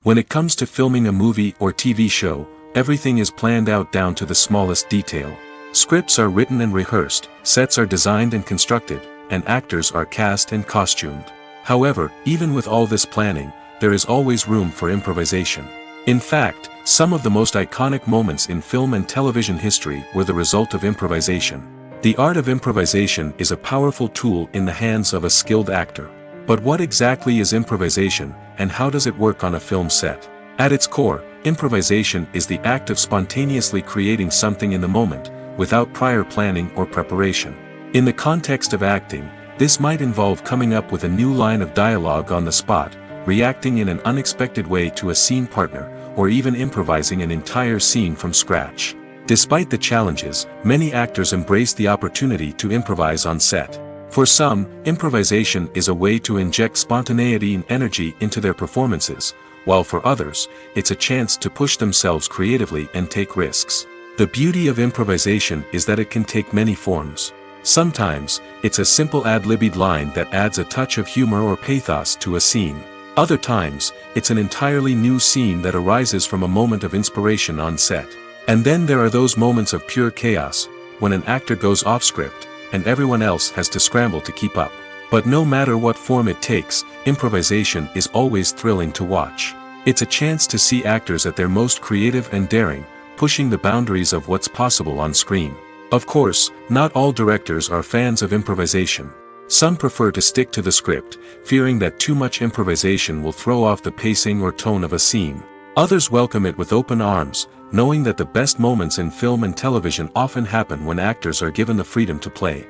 S1: When it comes to filming a movie or TV show, everything is planned out down to the smallest detail. Scripts are written and rehearsed, sets are designed and constructed, and actors are cast and costumed. However, even with all this planning, there is always room for improvisation. In fact, some of the most iconic moments in film and television history were the result of improvisation. The art of improvisation is a powerful tool in the hands of a skilled actor. But what exactly is improvisation, and how does it work on a film set? At its core, improvisation is the act of spontaneously creating something in the moment, without prior planning or preparation. In the context of acting, this might involve coming up with a new line of dialogue on the spot, reacting in an unexpected way to a scene partner, or even improvising an entire scene from scratch. Despite the challenges, many actors embrace the opportunity to improvise on set. For some, improvisation is a way to inject spontaneity and energy into their performances, while for others, it's a chance to push themselves creatively and take risks. The beauty of improvisation is that it can take many forms. Sometimes, it's a simple ad-libbed line that adds a touch of humor or pathos to a scene. Other times, it's an entirely new scene that arises from a moment of inspiration on set. And then there are those moments of pure chaos, when an actor goes off script, and everyone else has to scramble to keep up. But no matter what form it takes, improvisation is always thrilling to watch. It's a chance to see actors at their most creative and daring, pushing the boundaries of what's possible on screen. Of course, not all directors are fans of improvisation. Some prefer to stick to the script, fearing that too much improvisation will throw off the pacing or tone of a scene. Others welcome it with open arms, knowing that the best moments in film and television often happen when actors are given the freedom to play.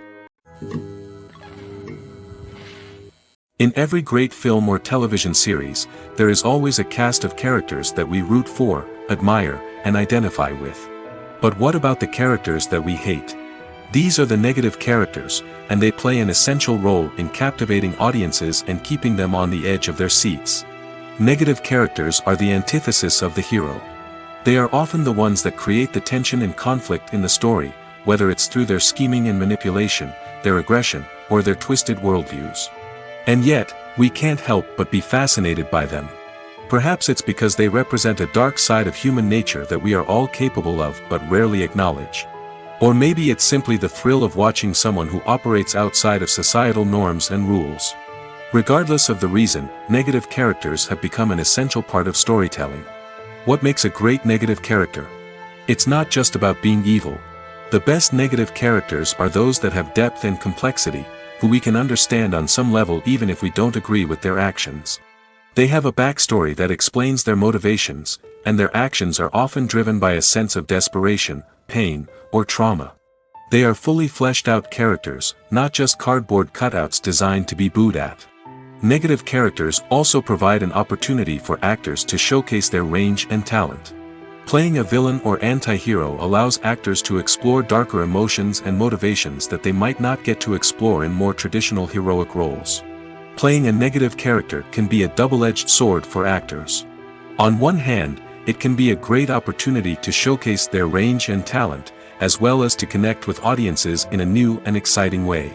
S1: In every great film or television series, there is always a cast of characters that we root for, admire, and identify with. But what about the characters that we hate? These are the negative characters, and they play an essential role in captivating audiences and keeping them on the edge of their seats. Negative characters are the antithesis of the hero. They are often the ones that create the tension and conflict in the story, whether it's through their scheming and manipulation, their aggression, or their twisted worldviews. And yet, we can't help but be fascinated by them. Perhaps it's because they represent a dark side of human nature that we are all capable of but rarely acknowledge. Or maybe it's simply the thrill of watching someone who operates outside of societal norms and rules. Regardless of the reason, negative characters have become an essential part of storytelling. What makes a great negative character? It's not just about being evil. The best negative characters are those that have depth and complexity, who we can understand on some level even if we don't agree with their actions. They have a backstory that explains their motivations, and their actions are often driven by a sense of desperation, pain, or trauma. They are fully fleshed out characters, not just cardboard cutouts designed to be booed at. Negative characters also provide an opportunity for actors to showcase their range and talent. Playing a villain or anti-hero allows actors to explore darker emotions and motivations that they might not get to explore in more traditional heroic roles. Playing a negative character can be a double-edged sword for actors. On one hand, it can be a great opportunity to showcase their range and talent, as well as to connect with audiences in a new and exciting way.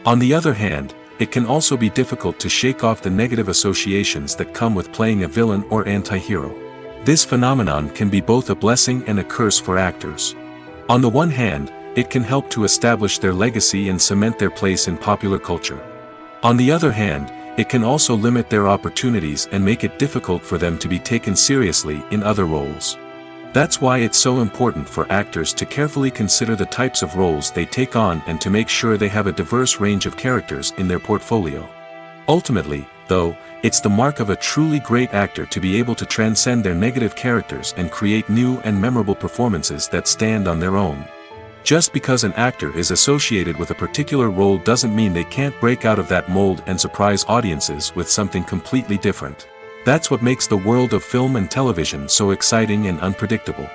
S1: On the other hand, it can also be difficult to shake off the negative associations that come with playing a villain or anti-hero. This phenomenon can be both a blessing and a curse for actors. On the one hand, it can help to establish their legacy and cement their place in popular culture. On the other hand, it can also limit their opportunities and make it difficult for them to be taken seriously in other roles. That's why it's so important for actors to carefully consider the types of roles they take on and to make sure they have a diverse range of characters in their portfolio. Ultimately, though, it's the mark of a truly great actor to be able to transcend their negative characters and create new and memorable performances that stand on their own. Just because an actor is associated with a particular role doesn't mean they can't break out of that mold and surprise audiences with something completely different. That's what makes the world of film and television so exciting and unpredictable.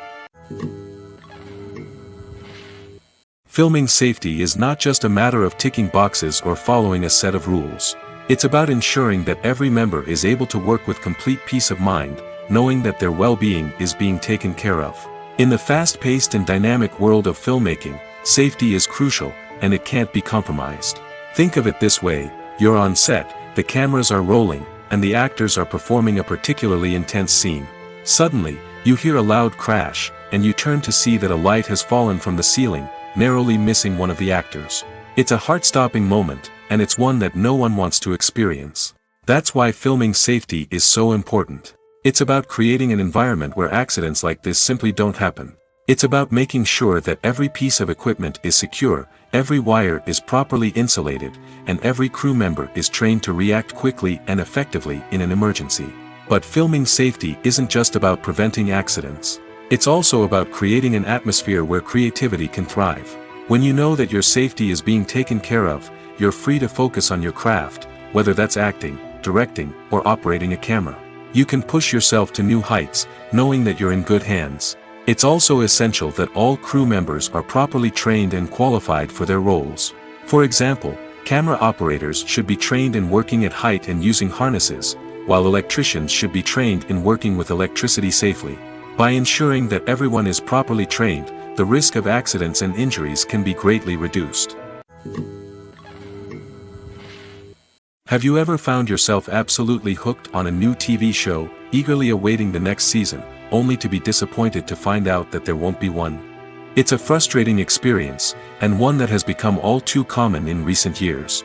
S1: Filming safety is not just a matter of ticking boxes or following a set of rules. It's about ensuring that every member is able to work with complete peace of mind, knowing that their well-being is being taken care of. In the fast-paced and dynamic world of filmmaking, safety is crucial, and it can't be compromised. Think of it this way: you're on set, the cameras are rolling, and the actors are performing a particularly intense scene. Suddenly, you hear a loud crash, and you turn to see that a light has fallen from the ceiling, narrowly missing one of the actors. It's a heart-stopping moment, and it's one that no one wants to experience. That's why filming safety is so important. It's about creating an environment where accidents like this simply don't happen. It's about making sure that every piece of equipment is secure, every wire is properly insulated, and every crew member is trained to react quickly and effectively in an emergency. But filming safety isn't just about preventing accidents. It's also about creating an atmosphere where creativity can thrive. When you know that your safety is being taken care of, you're free to focus on your craft, whether that's acting, directing, or operating a camera. You can push yourself to new heights, knowing that you're in good hands. It's also essential that all crew members are properly trained and qualified for their roles. For example, camera operators should be trained in working at height and using harnesses, while electricians should be trained in working with electricity safely. By ensuring that everyone is properly trained, the risk of accidents and injuries can be greatly reduced. Have you ever found yourself absolutely hooked on a new TV show, eagerly awaiting the next season, only to be disappointed to find out that there won't be one? It's a frustrating experience, and one that has become all too common in recent years.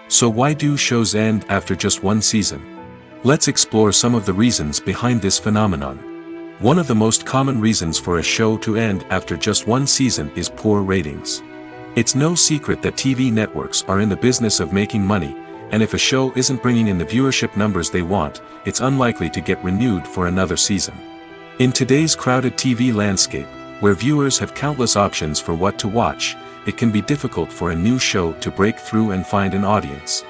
S1: So why do shows end after just one season? Let's explore some of the reasons behind this phenomenon. One of the most common reasons for a show to end after just one season is poor ratings. It's no secret that TV networks are in the business of making money, and if a show isn't bringing in the viewership numbers they want, it's unlikely to get renewed for another season. In today's crowded TV landscape, where viewers have countless options for what to watch, it can be difficult for a new show to break through and find an audience.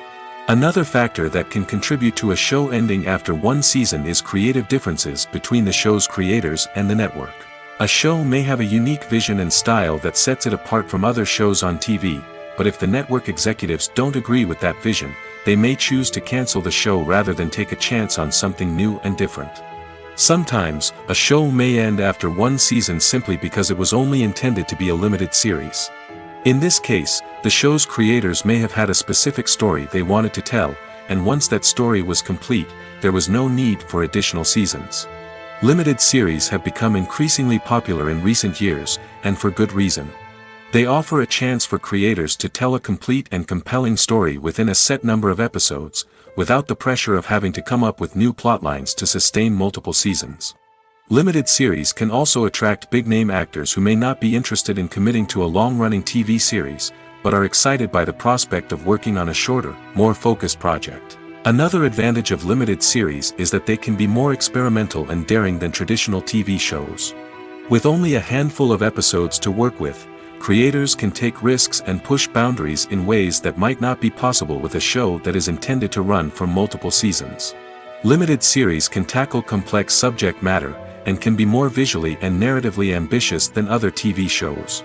S1: Another factor that can contribute to a show ending after one season is creative differences between the show's creators and the network. A show may have a unique vision and style that sets it apart from other shows on TV, but if the network executives don't agree with that vision, they may choose to cancel the show rather than take a chance on something new and different. Sometimes, a show may end after one season simply because it was only intended to be a limited series. In this case, the show's creators may have had a specific story they wanted to tell, and once that story was complete, there was no need for additional seasons. Limited series have become increasingly popular in recent years, and for good reason. They offer a chance for creators to tell a complete and compelling story within a set number of episodes, without the pressure of having to come up with new plotlines to sustain multiple seasons. Limited series can also attract big-name actors who may not be interested in committing to a long-running TV series, but are excited by the prospect of working on a shorter, more focused project. Another advantage of limited series is that they can be more experimental and daring than traditional TV shows. With only a handful of episodes to work with, creators can take risks and push boundaries in ways that might not be possible with a show that is intended to run for multiple seasons. Limited series can tackle complex subject matter, and can be more visually and narratively ambitious than other TV shows.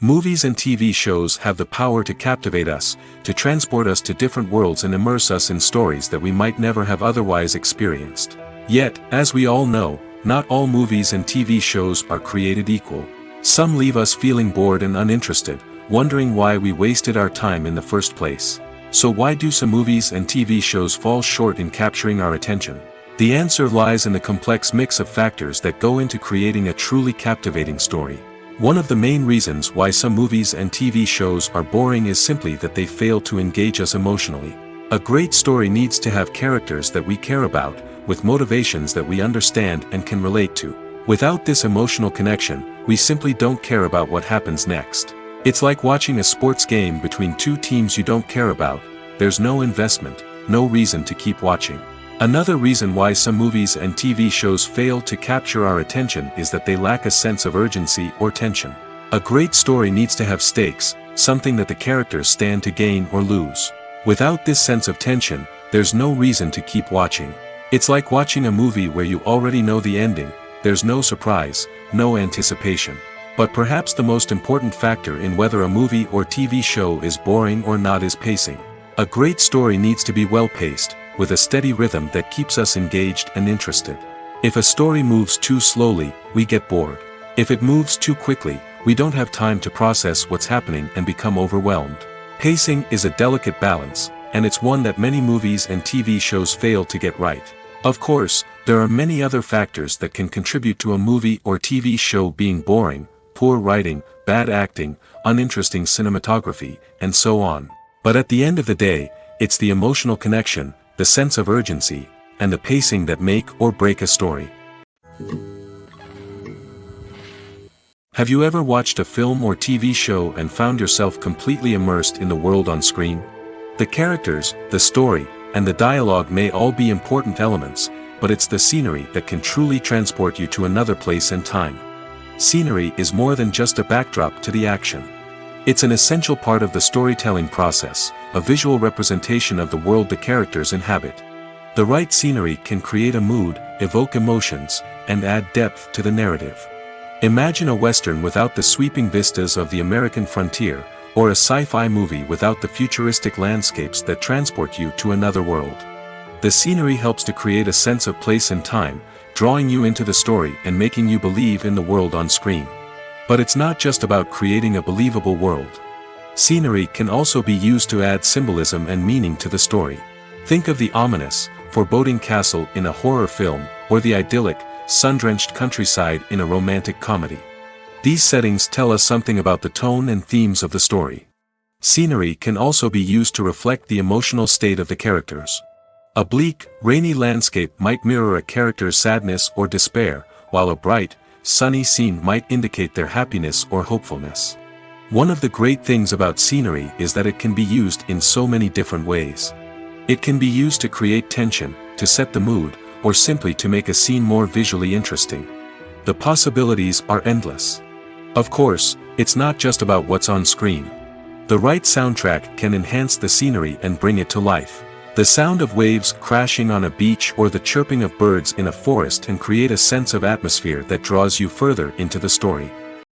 S1: Movies and TV shows have the power to captivate us, to transport us to different worlds and immerse us in stories that we might never have otherwise experienced. Yet, as we all know, not all movies and TV shows are created equal. Some leave us feeling bored and uninterested, wondering why we wasted our time in the first place. So why do some movies and TV shows fall short in capturing our attention? The answer lies in the complex mix of factors that go into creating a truly captivating story. One of the main reasons why some movies and TV shows are boring is simply that they fail to engage us emotionally. A great story needs to have characters that we care about, with motivations that we understand and can relate to. Without this emotional connection, we simply don't care about what happens next. It's like watching a sports game between two teams you don't care about. There's no investment, no reason to keep watching. Another reason why some movies and TV shows fail to capture our attention is that they lack a sense of urgency or tension. A great story needs to have stakes, something that the characters stand to gain or lose. Without this sense of tension, there's no reason to keep watching. It's like watching a movie where you already know the ending. There's no surprise, no anticipation. But perhaps the most important factor in whether a movie or TV show is boring or not is pacing. A great story needs to be well-paced, with a steady rhythm that keeps us engaged and interested. If a story moves too slowly, we get bored. If it moves too quickly, we don't have time to process what's happening and become overwhelmed. Pacing is a delicate balance, and it's one that many movies and TV shows fail to get right. Of course, there are many other factors that can contribute to a movie or TV show being boring: poor writing, bad acting, uninteresting cinematography, and so on. But at the end of the day, it's the emotional connection, the sense of urgency, and the pacing that make or break a story. Have you ever watched a film or TV show and found yourself completely immersed in the world on screen? The characters, the story, and the dialogue may all be important elements, but it's the scenery that can truly transport you to another place and time. Scenery is more than just a backdrop to the action. It's an essential part of the storytelling process, a visual representation of the world the characters inhabit. The right scenery can create a mood, evoke emotions, and add depth to the narrative. Imagine a Western without the sweeping vistas of the American frontier, or a sci-fi movie without the futuristic landscapes that transport you to another world. The scenery helps to create a sense of place and time, drawing you into the story and making you believe in the world on screen. But it's not just about creating a believable world. Scenery can also be used to add symbolism and meaning to the story. Think of the ominous, foreboding castle in a horror film, or the idyllic, sun-drenched countryside in a romantic comedy. These settings tell us something about the tone and themes of the story. Scenery can also be used to reflect the emotional state of the characters. A bleak, rainy landscape might mirror a character's sadness or despair, while a bright, sunny scene might indicate their happiness or hopefulness. One of the great things about scenery is that it can be used in so many different ways. It can be used to create tension, to set the mood, or simply to make a scene more visually interesting. The possibilities are endless. Of course, it's not just about what's on screen. The right soundtrack can enhance the scenery and bring it to life. The sound of waves crashing on a beach or the chirping of birds in a forest can create a sense of atmosphere that draws you further into the story.